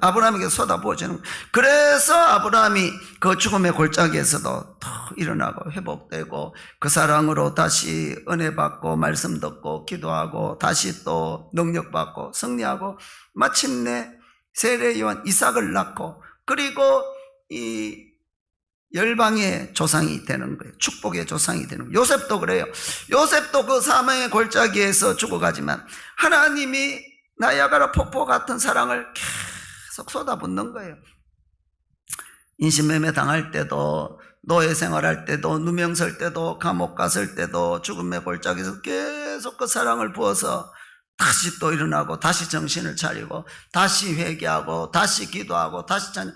아브라함에게 쏟아부어지는 거예요. 그래서 아브라함이 그 죽음의 골짜기에서도 더 일어나고 회복되고 그 사랑으로 다시 은혜 받고 말씀 듣고 기도하고 다시 또 능력 받고 승리하고 마침내 세례 요한 이삭을 낳고 그리고 이 열방의 조상이 되는 거예요. 축복의 조상이 되는 거예요. 요셉도 그래요. 요셉도 그 사망의 골짜기에서 죽어가지만 하나님이 나야가라 폭포 같은 사랑을 계속 쏟아붓는 거예요. 인신매매 당할 때도, 노예 생활할 때도, 누명 쓸 때도, 감옥 갔을 때도, 죽음의 골짜기에서 계속 그 사랑을 부어서 다시 또 일어나고 다시 정신을 차리고 다시 회개하고 다시 기도하고 다시 찬양.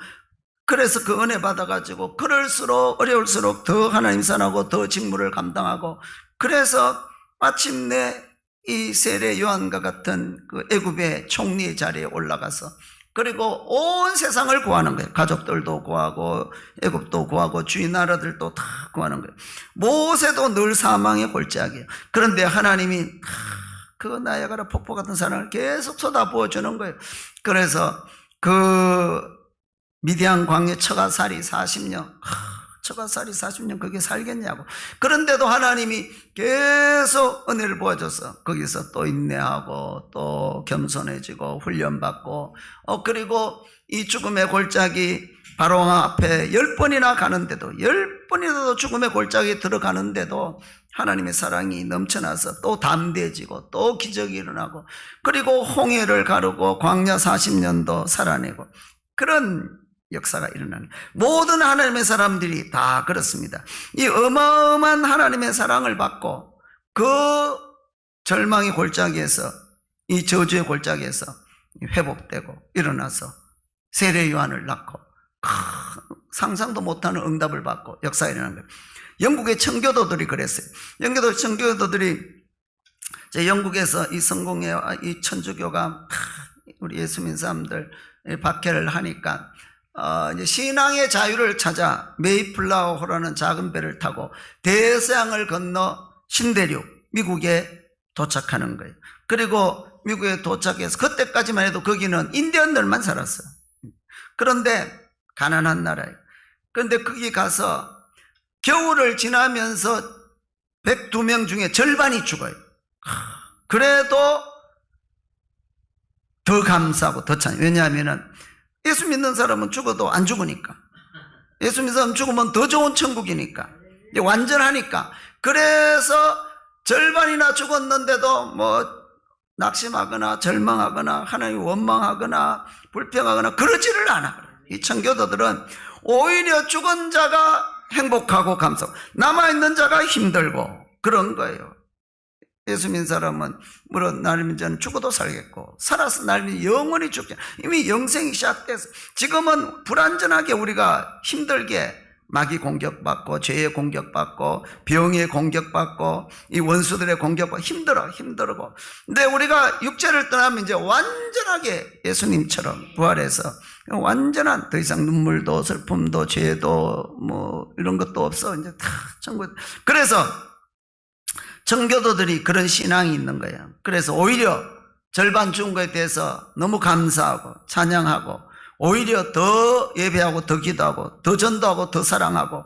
그래서 그 은혜 받아가지고 그럴수록 어려울수록 더 하나님 사랑하고 더 직무를 감당하고, 그래서 마침내 이 세례 요한과 같은 그 애굽의 총리의 자리에 올라가서 그리고 온 세상을 구하는 거예요. 가족들도 구하고 애굽도 구하고 주위 나라들도 다 구하는 거예요. 모세도 늘 사망의 골짜기예요. 그런데 하나님이 그 나야가라 폭포 같은 사랑을 계속 쏟아부어 주는 거예요. 그래서 그 미디안 광야 처가살이 40년, 처가살이 40년 거기에 살겠냐고. 그런데도 하나님이 계속 은혜를 부어줘서 거기서 또 인내하고 또 겸손해지고 훈련받고 그리고 이 죽음의 골짜기 바로 앞에 10번이나 가는데도 10번이라도 죽음의 골짜기에 들어가는데도 하나님의 사랑이 넘쳐나서 또 담대해지고 또 기적이 일어나고 그리고 홍해를 가르고 광야 40년도 살아내고 그런 역사가 일어나는, 모든 하나님의 사람들이 다 그렇습니다. 이 어마어마한 하나님의 사랑을 받고 그 절망의 골짜기에서 이 저주의 골짜기에서 회복되고 일어나서 세례 요한을 낳고 상상도 못하는 응답을 받고 역사가 일어난 거예요. 영국의 청교도들이 그랬어요. 영국의 청교도들이 영국에서 이 성공의 이 천주교가 우리 예수 믿는 사람들 박해를 하니까 이제 신앙의 자유를 찾아 메이플라워호라는 작은 배를 타고 대서양을 건너 신대륙 미국에 도착하는 거예요. 그리고 미국에 도착해서 그때까지만 해도 거기는 인디언들만 살았어요. 그런데 가난한 나라예요. 그런데 거기 가서 겨울을 지나면서 102명 중에 절반이 죽어요. 그래도 더 감사하고 더 찬양. 왜냐하면 예수 믿는 사람은 죽어도 안 죽으니까. 예수 믿는 사람 죽으면 더 좋은 천국이니까. 완전하니까. 그래서 절반이나 죽었는데도 낙심하거나 절망하거나 하나님 원망하거나 불평하거나 그러지를 않아. 이 청교도들은 오히려 죽은 자가 행복하고 감사하고 남아있는 자가 힘들고 그런 거예요. 예수 믿는 사람은 물론 나는 이제는 죽어도 살겠고 살아서 나는 영원히 죽게 이미 영생이 시작돼서 지금은 불완전하게 우리가 힘들게 마귀 공격받고 죄의 공격받고 병의 공격받고 이 원수들의 공격받고 힘들고 근데 우리가 육체를 떠나면 이제 완전하게 예수님처럼 부활해서 완전한 더 이상 눈물도 슬픔도 죄도 이런 것도 없어 이제 다 천국. 그래서 청교도들이 그런 신앙이 있는 거예요. 그래서 오히려 절반 죽은 것에 대해서 너무 감사하고 찬양하고 오히려 더 예배하고 더 기도하고 더 전도하고 더 사랑하고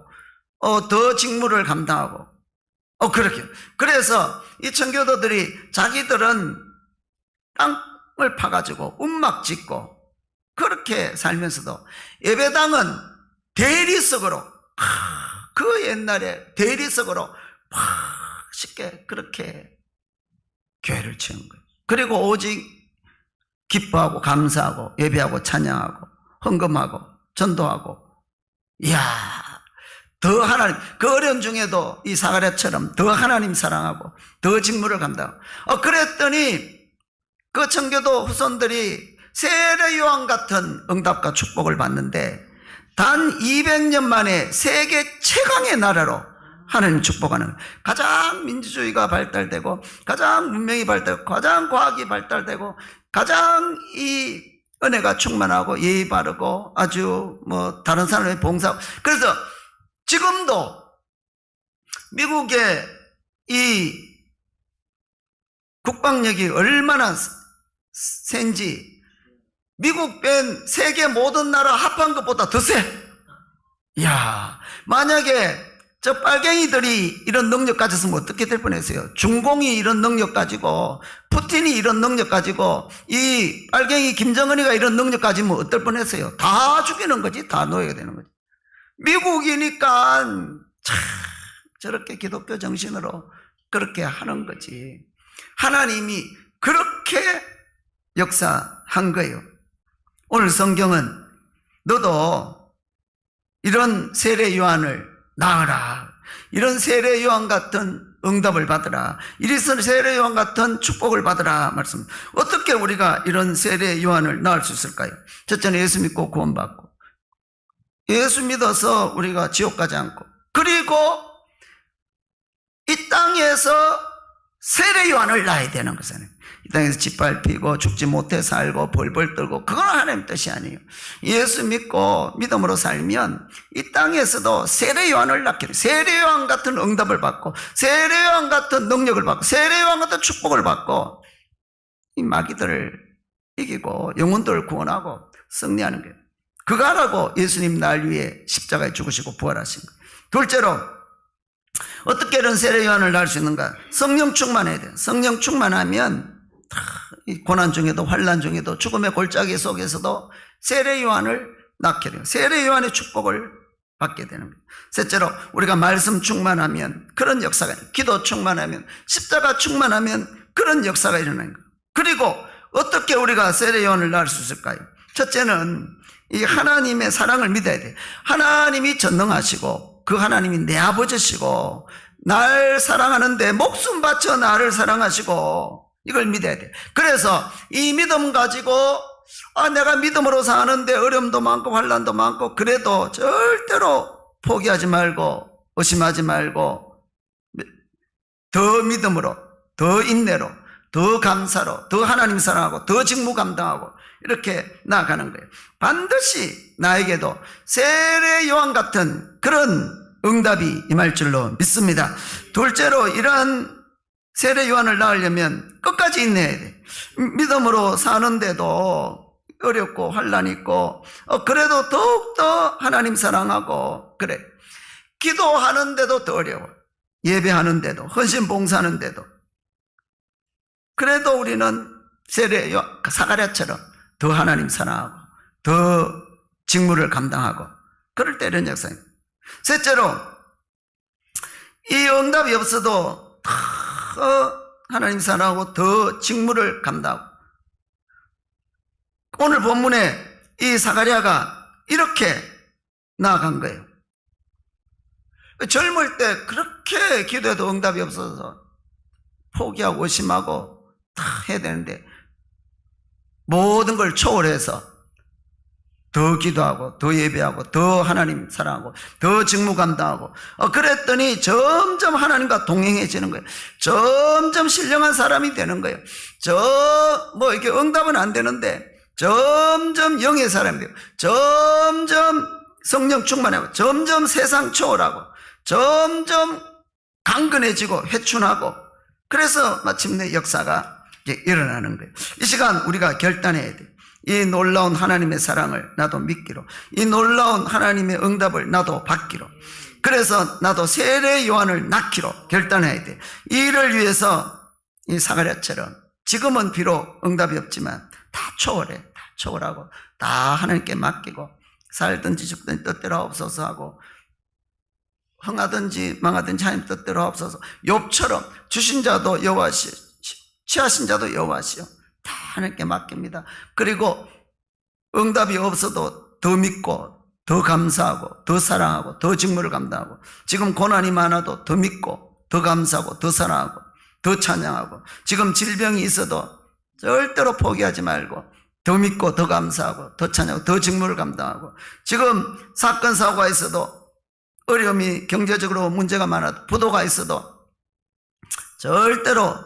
더 직무를 감당하고 그렇게. 그래서 이 청교도들이 자기들은 땅을 파가지고 움막 짓고 그렇게 살면서도 예배당은 대리석으로 그 옛날에 대리석으로 쉽게 그렇게 교회를 채운 거예요. 그리고 오직 기뻐하고 감사하고 예배하고 찬양하고 헌금하고 전도하고 이야 더 하나님 그 어려운 중에도 이 사가랴처럼 더 하나님 사랑하고 더 직무를 감당하고 그랬더니 그 청교도 후손들이 세례 요한 같은 응답과 축복을 받는데 단 200년 만에 세계 최강의 나라로 하나님 축복하는 가장 민주주의가 발달되고 가장 문명이 발달되고 가장 과학이 발달되고 가장 이 은혜가 충만하고 예의 바르고 아주 다른 사람의 봉사하고 그래서 지금도 미국의 이 국방력이 얼마나 센지 미국 뺀 세계 모든 나라 합한 것보다 더 세. 이야, 만약에 저 빨갱이들이 이런 능력 가졌으면 어떻게 될 뻔했어요? 중공이 이런 능력 가지고 푸틴이 이런 능력 가지고 이 빨갱이 김정은이가 이런 능력 가지면 어떨 뻔했어요? 다 죽이는 거지. 다 놓여야 되는 거지. 미국이니까 참 저렇게 기독교 정신으로 그렇게 하는 거지. 하나님이 그렇게 역사한 거예요. 오늘 성경은 너도 이런 세례 요한을 낳으라. 이런 세례 요한 같은 응답을 받으라. 이런 세례 요한 같은 축복을 받으라 말씀. 어떻게 우리가 이런 세례 요한을 낳을 수 있을까요? 첫째는 예수 믿고 구원받고 예수 믿어서 우리가 지옥 가지 않고 그리고 이 땅에서 세례 요한을 낳아야 되는 것은 이 땅에서 짓밟히고 죽지 못해 살고 벌벌 떨고 그건 하나님 뜻이 아니에요. 예수 믿고 믿음으로 살면 이 땅에서도 세례 요한을 낳게 돼요. 세례 요한 같은 응답을 받고 세례 요한 같은 능력을 받고 세례 요한 같은 축복을 받고 이 마귀들을 이기고 영혼들을 구원하고 승리하는 거예요. 그거 하라고 예수님 날 위해 십자가에 죽으시고 부활하신 거예요. 둘째로 어떻게 이런 세례 요한을 낳을 수 있는가? 성령 충만해야 돼요. 성령 충만하면 이 고난 중에도 환난 중에도 죽음의 골짜기 속에서도 세례 요한을 낳게 돼요. 세례 요한의 축복을 받게 되는 거예요. 셋째로 우리가 말씀 충만하면 그런 역사가 일어나요. 기도 충만하면 십자가 충만하면 그런 역사가 일어나는 거예요. 그리고 어떻게 우리가 세례 요한을 낳을 수 있을까요? 첫째는 이 하나님의 사랑을 믿어야 돼요. 하나님이 전능하시고 그 하나님이 내 아버지시고 날 사랑하는데 목숨 바쳐 나를 사랑하시고 이걸 믿어야 돼. 그래서 이 믿음 가지고 내가 믿음으로 사는데 어려움도 많고 환난도 많고 그래도 절대로 포기하지 말고 의심하지 말고 더 믿음으로, 더 인내로, 더 감사로, 더 하나님 사랑하고 더 직무 감당하고 이렇게 나아가는 거예요. 반드시 나에게도 세례 요한 같은 그런 응답이 임할 줄로 믿습니다. 둘째로, 이러한 세례 요한을 낳으려면 끝까지 인내해야 돼. 믿음으로 사는데도 어렵고 환난이 있고 그래도 더욱더 하나님 사랑하고 그래. 기도하는데도 더 어려워. 예배하는데도, 헌신 봉사하는데도. 그래도 우리는 세례 요한 사가랴처럼 더 하나님 사랑하고 더 직무를 감당하고 그럴 때 이런 역사입니다. 셋째로, 이 응답이 없어도 더 하나님 사랑하고 더 직무를 감당하고. 오늘 본문에 이 사가랴가 이렇게 나아간 거예요. 젊을 때 그렇게 기도해도 응답이 없어서 포기하고 의심하고 다 해야 되는데 모든 걸 초월해서 더 기도하고 더 예배하고 더 하나님 사랑하고 더 직무 감당하고 그랬더니 점점 하나님과 동행해지는 거예요. 점점 신령한 사람이 되는 거예요. 이렇게 응답은 안 되는데 점점 영의 사람이 되고 점점 성령 충만하고 점점 세상 초월하고 점점 강건해지고 회춘하고 그래서 마침내 역사가 일어나는 거예요. 이 시간 우리가 결단해야 돼요. 이 놀라운 하나님의 사랑을 나도 믿기로, 이 놀라운 하나님의 응답을 나도 받기로, 그래서 나도 세례 요한을 낳기로 결단해야 돼. 이 일을 위해서 이 사가랴처럼 지금은 비록 응답이 없지만 다 초월해, 다 초월하고 다 하나님께 맡기고 살든지 죽든지 뜻대로 하옵소서 하고 흥하든지 망하든지 하나님 뜻대로 하옵소서. 욥처럼 주신 자도 여호와시오, 취하신 자도 여호와시오. 다 하나님께 맡깁니다. 그리고 응답이 없어도 더 믿고 더 감사하고 더 사랑하고 더 직무를 감당하고 지금 고난이 많아도 더 믿고 더 감사하고 더 사랑하고 더 찬양하고 지금 질병이 있어도 절대로 포기하지 말고 더 믿고 더 감사하고 더 찬양하고 더 직무를 감당하고 지금 사건 사고가 있어도 어려움이 경제적으로 문제가 많아도 부도가 있어도 절대로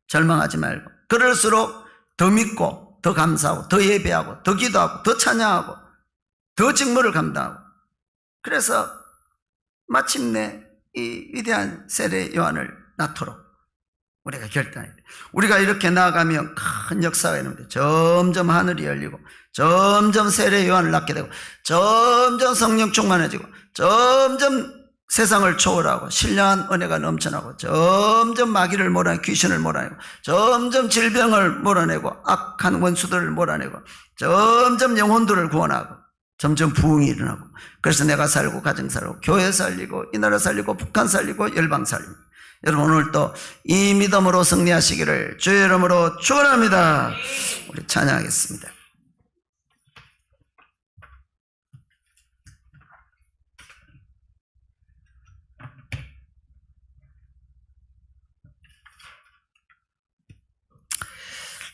절망하지 말고 그럴수록 더 믿고 더 감사하고 더 예배하고 더 기도하고 더 찬양하고 더 직무를 감당하고 그래서 마침내 이 위대한 세례 요한을 낳도록 우리가 결단해야 돼. 우리가 이렇게 나아가면 큰 역사가 있는데 점점 하늘이 열리고 점점 세례 요한을 낳게 되고 점점 성령 충만해지고 점점 세상을 초월하고 신령한 은혜가 넘쳐나고 점점 마귀를 몰아내고 귀신을 몰아내고 점점 질병을 몰아내고 악한 원수들을 몰아내고 점점 영혼들을 구원하고 점점 부흥이 일어나고 그래서 내가 살고 가정 살고 교회 살리고 이 나라 살리고 북한 살리고 열방 살리고 여러분 오늘도 이 믿음으로 승리하시기를 주의 이름으로 축원합니다. 우리 찬양하겠습니다.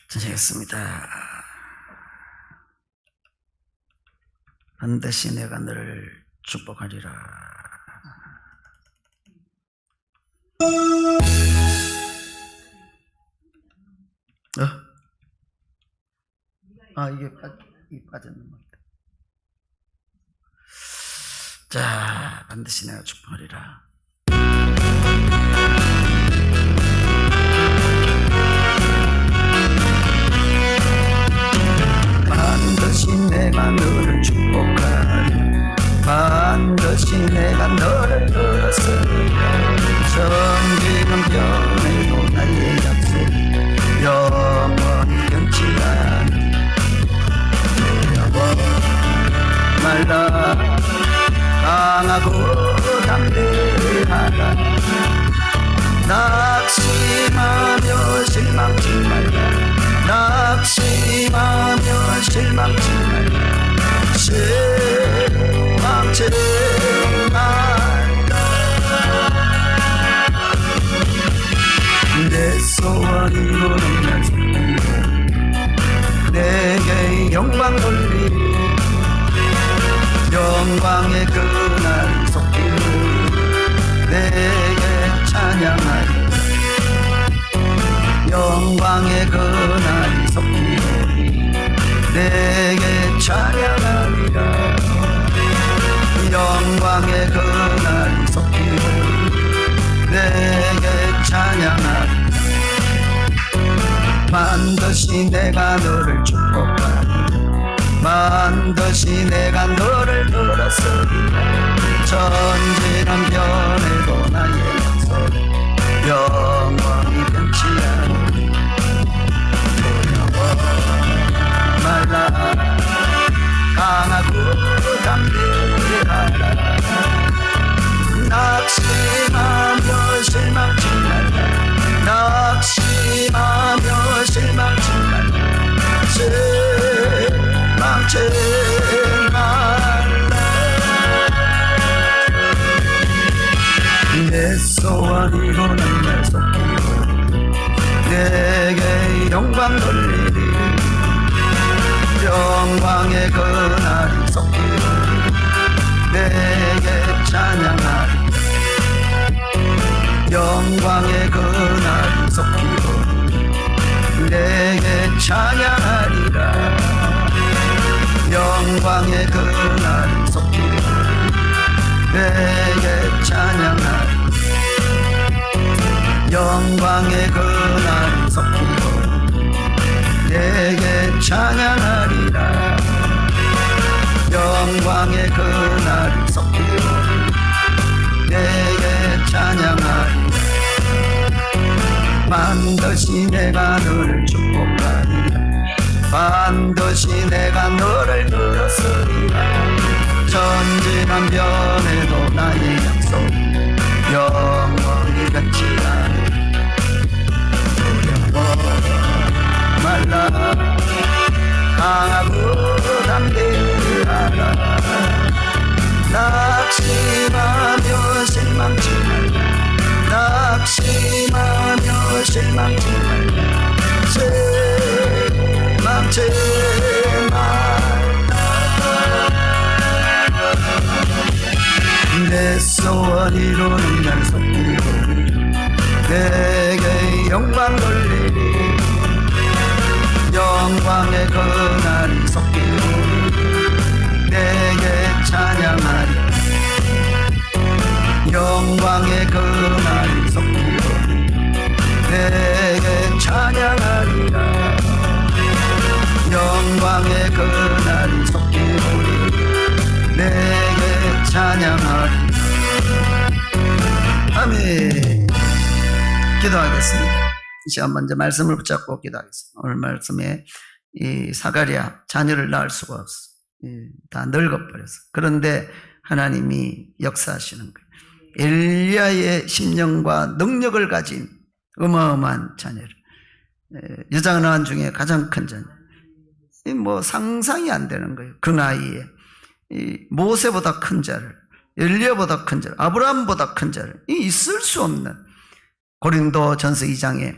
찬양하겠습니다. 반드시 내가 너를 축복하리라. 이게 빠졌는 겁니다. 자, 반드시 내가 축복하리라. 반드시 내가 너를 축복하리. 반드시 내가 너를 들었으리. 성기는 변해도 나의 약속 영원히 변치 않니. 말라 강하고 담대하라. 낙심하며 실망치 말라. 낙심하며 실망치 말라. 실망치 말라. 내 소원 이루는 날 속히오니 내게 찬양하리라. 영광의 그날이 속히오니 내게 찬양하리라. 반드시 내가 너를 축복하리라. 반드시 내가 너를 들었으리라. 전진한 변해도 나의 약속 영원히 변치 않으리. 두려워 말라. 강하고 담대하라. 낙심하며 실망치 말라. 낙심하며 실망치 말라. 실망치 말라. 내 소원 이루는 날 속히오니 내게 영광 돌리리. 영광의 그날이 속히오니 내게 찬양하리. 영광의 그날이 속히오니 내게 찬양하리라. 영광의 그날이 속히오니 내게 찬양하리. 영광의 그날이 속히오니 내게 찬양하리라. 영광의 그날이 속히오니 내게 찬양하리라. 반드시 내가 너를 축복하리라. 반드시 내가 너를 들었으리라. 전진한 변해도 나의 약속 영원히 변치 않으리. 두려워 말라. 강하고 담대하라. 낙심하며 실망치 말라. 낙심하며 실망치 말라. 실망치 말라. 내 소원 이루는 날 속히오니 내게 영광 돌리리. 영광의 그날이 속히오니 내게 찬양하리. 영광의 그날이 속히오니 내게 찬양하리라. 영광의 그날이 속히오니 내게 찬양하리라. 아멘. 기도하겠습니다. 이 시간 먼저 말씀을 붙잡고 기도하겠습니다. 오늘 말씀에 이 사가랴 자녀를 낳을 수가 없어. 다 늙어버렸어. 그런데 하나님이 역사하시는 거예요. 엘리야의 심령과 능력을 가진 어마어마한 자녀를, 여자가 낳은 중에 가장 큰 자녀. 뭐 상상이 안 되는 거예요. 그 나이에 모세보다 큰 자를, 엘리야보다 큰 자를, 아브라함보다 큰 자를, 있을 수 없는. 고린도전서 2장에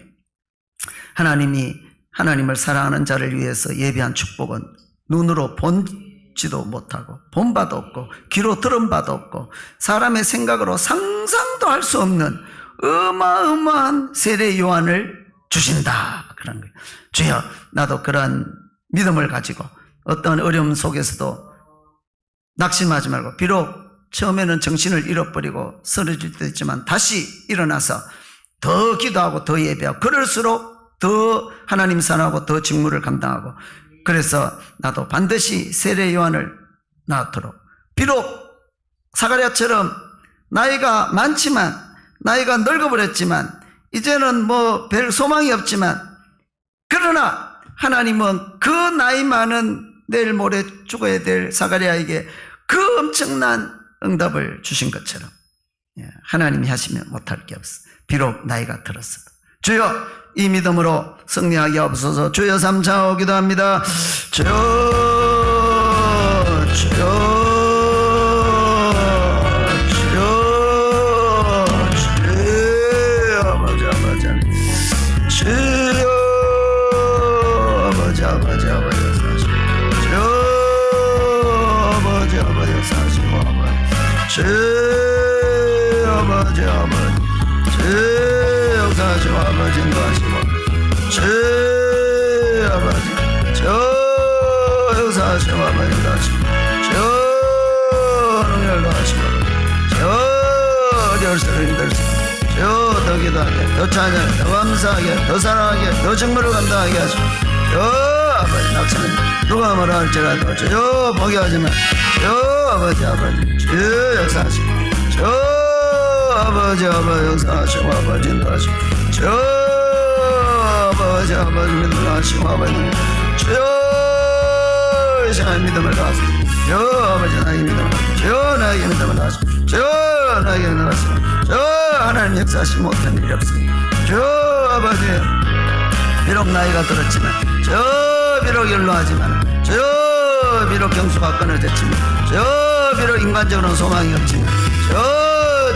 하나님이 하나님을 사랑하는 자를 위해서 예비한 축복은 눈으로 본지도 못하고 본 바도 없고 귀로 들은 바도 없고 사람의 생각으로 상상도 할 수 없는 어마어마한 세례 요한을 주신다. 그런 거예요. 주여, 나도 그런 믿음을 가지고 어떤 어려움 속에서도 낙심하지 말고, 비록 처음에는 정신을 잃어버리고 쓰러질 때도 있지만 다시 일어나서 더 기도하고 더 예배하고, 그럴수록 더 하나님 사랑하고 더 직무를 감당하고, 그래서 나도 반드시 세례 요한을 낳도록, 비록 사가랴처럼 나이가 많지만, 나이가 늙어버렸지만 이제는 뭐 별 소망이 없지만, 그러나 하나님은 그 나이 많은 내일 모레 죽어야 될 사가랴에게 그 엄청난 응답을 주신 것처럼 하나님이 하시면 못할 게 없어. 비록 나이가 들었어도. 주여, 이 믿음으로 승리하게 하옵소서. 주여, 삼창하고 기도합니다. 주여, 주여, 아버지, 아버지, 역사하시고 아버지 인도하시고, 아버지 저 역사하시고 아버지 하시고 저 능력도 하시고 저 어려울수록 힘들수록 더 기도하게 더 찬양하게 더 감사하게 더 사랑하게 더 증거를 감당하게 하시고 아버지 낙선은 누가 뭐라 할지라도 저 포기하지만 아버지 저 역사하시고 아버지 역사하시고 아버지 인도하시고 아버지 믿음하시고 아버지 이 시간 믿음을 다하시고 아버지 나에게 믿음을 하시고 나에게 믿음을 하시고 나에게 믿음을 하시고 하나님 역사하시 못한 일이 없습니다. 아버지 비록 나이가 들었지만 비록 연로하지만 비록 경수가 끊어졌지만 비록 인간적으로는 소망이 없지만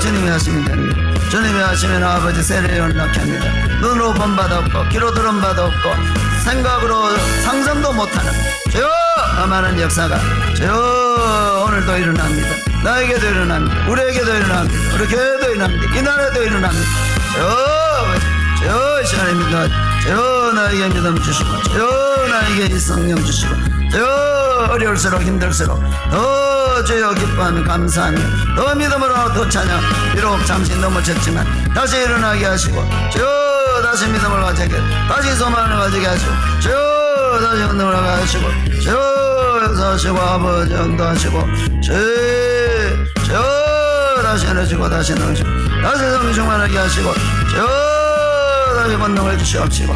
주님이 하시면 됩니다. 주님이 하시면 아버지 세례 연락해 합니다. 눈으로 본 바도 없고 귀로 들은 바도 없고 생각으로 상상도 못하는 많은 역사가 오늘도 일어납니다. 나에게도 일어납니다. 우리에게도 일어납니다. 우리 교회도 일어납니다. 이 나라에도 일어납니다. 이 시간에 믿어 나에게 믿음 주시고 나에게 이 성령 주시고 어려울수록 힘들수록 더 주여 기뻐하며 감사하며 더 믿음으로 더 찬양 비록 잠시 넘어졌지만 다시 일어나게 하시고 다시 믿음을 가지게 다시 소망을 가지게 하시고 다시 운동을 하시고 역사하시고 아버지 인도하시고 다시 ener지고 다시 넣으시고 다시 성충만하게 하시고 다시 권능을 주시옵시고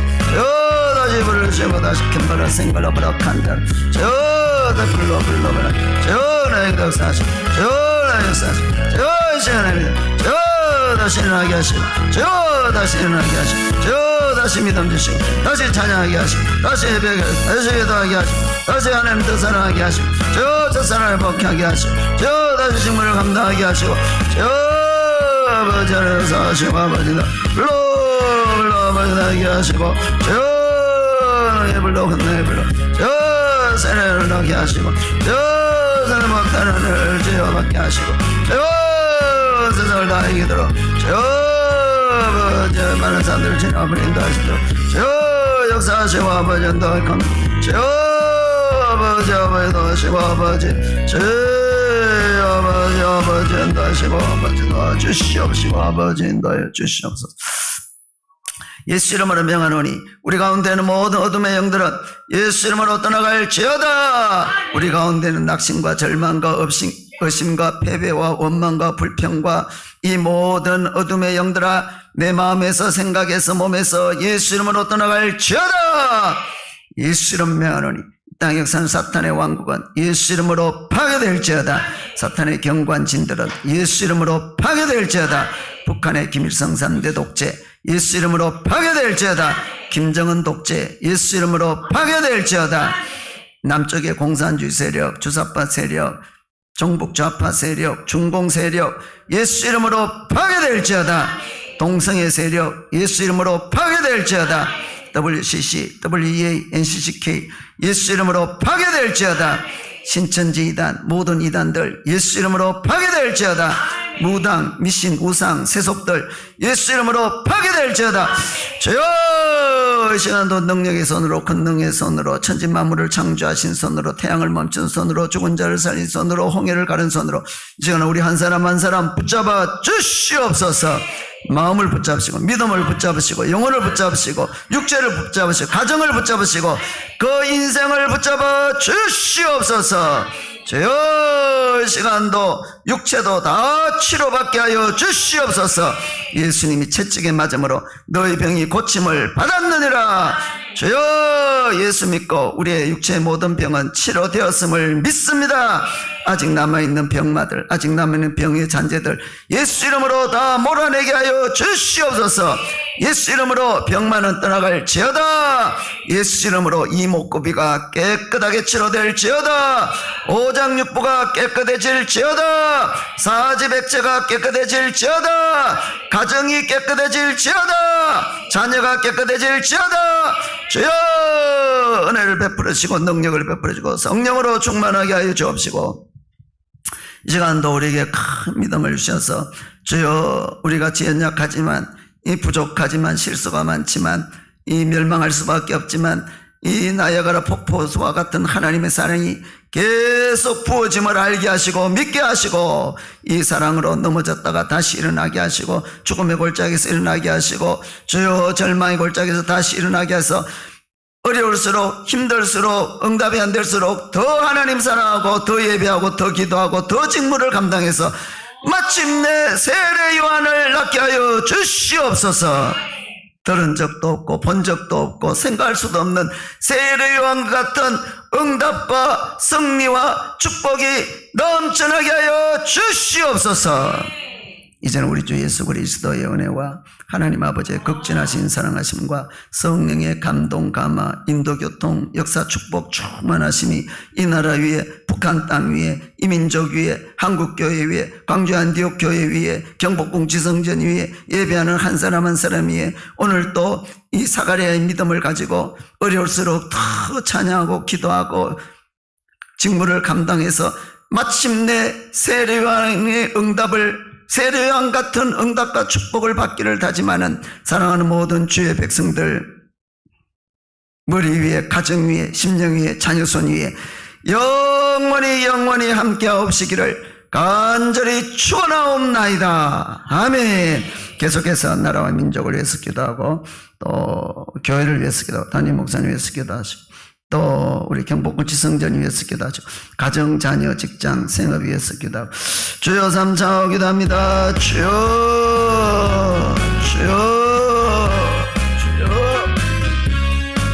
다시 불을 주시고 다시 킴벌을 생걸로 버럭한다 다시 불러 나에게 역사하시고 나에게 역사하시고 이 시간에 믿음 다시 일어나게 하시고 다시 일어나게 하시고 다시 믿음 주시고 다시 찬양하게 하시고 다시 예배하게 하시고 다시 기도하게 하시고 다시 하나님 더 사랑하게 하시고 저 사랑을 복하게 하시고 다시 직무를 감당하게 하시고 아버지 안에서 하시고 아버지가 불러 아버지 나게 하시고 너의 불러 너의 불러 세례를 나게 하시고 세례 막다는 을 지어받게 하시고 세상을 다 이기도록 아버지 많은 사람들을 지나버린 인도하시도록 역사하시고 아버지 인도할 겁니다. 아버지 도하시고 아버지 인도하시고 아버지 도와주시옵시고 아버지 인도하여 주시옵소서. 예수 이름으로 명하노니 우리 가운데는 모든 어둠의 영들은 예수 이름으로 떠나갈지어다. 우리 가운데는 낙심과 절망과 의심과 패배와 원망과 불평과 이 모든 어둠의 영들아 내 마음에서 생각에서 몸에서 예수 이름으로 떠나갈지어다. 예수 이름 명하노니 땅 역사는 사탄의 왕국은 예수 이름으로 파괴될지어다. 사탄의 경관진들은 예수 이름으로 파괴될지어다. 북한의 김일성 3대 독재 예수 이름으로 파괴될지어다. 김정은 독재 예수 이름으로 파괴될지어다. 남쪽의 공산주의 세력, 주사파 세력, 종북 좌파 세력, 중공 세력 예수 이름으로 파괴될지어다. 동성애 세력 예수 이름으로 파괴될지어다. WCC, WEA, NCCK 예수 이름으로 파괴될지어다. 신천지 이단, 모든 이단들 예수 이름으로 파괴될지어다. 무당, 미신, 우상, 세속들 예수 이름으로 파괴될지어다. 주여 이 시간도 능력의 손으로 권능의 손으로 천지만물을 창조하신 손으로 태양을 멈춘 손으로 죽은 자를 살린 손으로 홍해를 가른 손으로 이 시간은 우리 한 사람 한 사람 붙잡아 주시옵소서. 마음을 붙잡으시고 믿음을 붙잡으시고 영혼을 붙잡으시고 육체를 붙잡으시고 가정을 붙잡으시고 그 인생을 붙잡아 주시옵소서. 주여 이 시간도 육체도 다 치료받게 하여 주시옵소서. 예수님이 채찍에 맞음으로 너희 병이 고침을 받았느니라. 주여 예수 믿고 우리의 육체의 모든 병은 치료되었음을 믿습니다. 아직 남아있는 병마들, 아직 남아있는 병의 잔재들 예수 이름으로 다 몰아내게 하여 주시옵소서. 예수 이름으로 병만은 떠나갈지어다. 예수 이름으로 이목구비가 깨끗하게 치료될지어다. 오장육부가 깨끗해질지어다. 사지백제가 깨끗해질지어다. 가정이 깨끗해질지어다. 자녀가 깨끗해질지어다. 주여 은혜를 베풀으시고 능력을 베풀으시고 성령으로 충만하게 하여 주옵시고 이 시간도 우리에게 큰 믿음을 주셔서 주여 우리같이 연약하지만 이 부족하지만 실수가 많지만 이 멸망할 수밖에 없지만 이 나야가라 폭포수와 같은 하나님의 사랑이 계속 부어짐을 알게 하시고 믿게 하시고 이 사랑으로 넘어졌다가 다시 일어나게 하시고 죽음의 골짜기에서 일어나게 하시고 주여 절망의 골짜기에서 다시 일어나게 해서 어려울수록 힘들수록 응답이 안 될수록 더 하나님 사랑하고 더 예배하고 더 기도하고 더 직무를 감당해서 마침내 세례 요한을 낳게 하여 주시옵소서. 들은 적도 없고 본 적도 없고 생각할 수도 없는 세례 요한 같은 응답과 승리와 축복이 넘쳐나게 하여 주시옵소서. 이제는 우리 주 예수 그리스도의 은혜와 하나님 아버지의 극진하신 사랑하심과 성령의 감동, 감화, 인도교통, 역사, 축복, 충만하심이 이 나라 위에, 북한 땅 위에, 이민족 위에, 한국교회 위에, 광주 안디옥 교회 위에, 경복궁 지성전 위에, 예배하는 한 사람 한 사람 위에 오늘 또 이 사가랴의 믿음을 가지고 어려울수록 더 찬양하고 기도하고 직무를 감당해서 마침내 세례요한의 세례요한 같은 응답과 축복을 받기를 다짐하는 사랑하는 모든 주의 백성들 머리 위에, 가정 위에, 심령 위에, 자녀손 위에 영원히 함께하옵시기를 간절히 축원하옵나이다. 아멘. 계속해서 나라와 민족을 위해서 기도하고 또 교회를 위해서 기도하고 담임 목사님 위해서 기도하시고 또 우리 경복궁 지성전 위해서 기도하죠. 가정, 자녀, 직장, 생업 위해서 기도하고 주여 삼창하고 기도합니다. 주여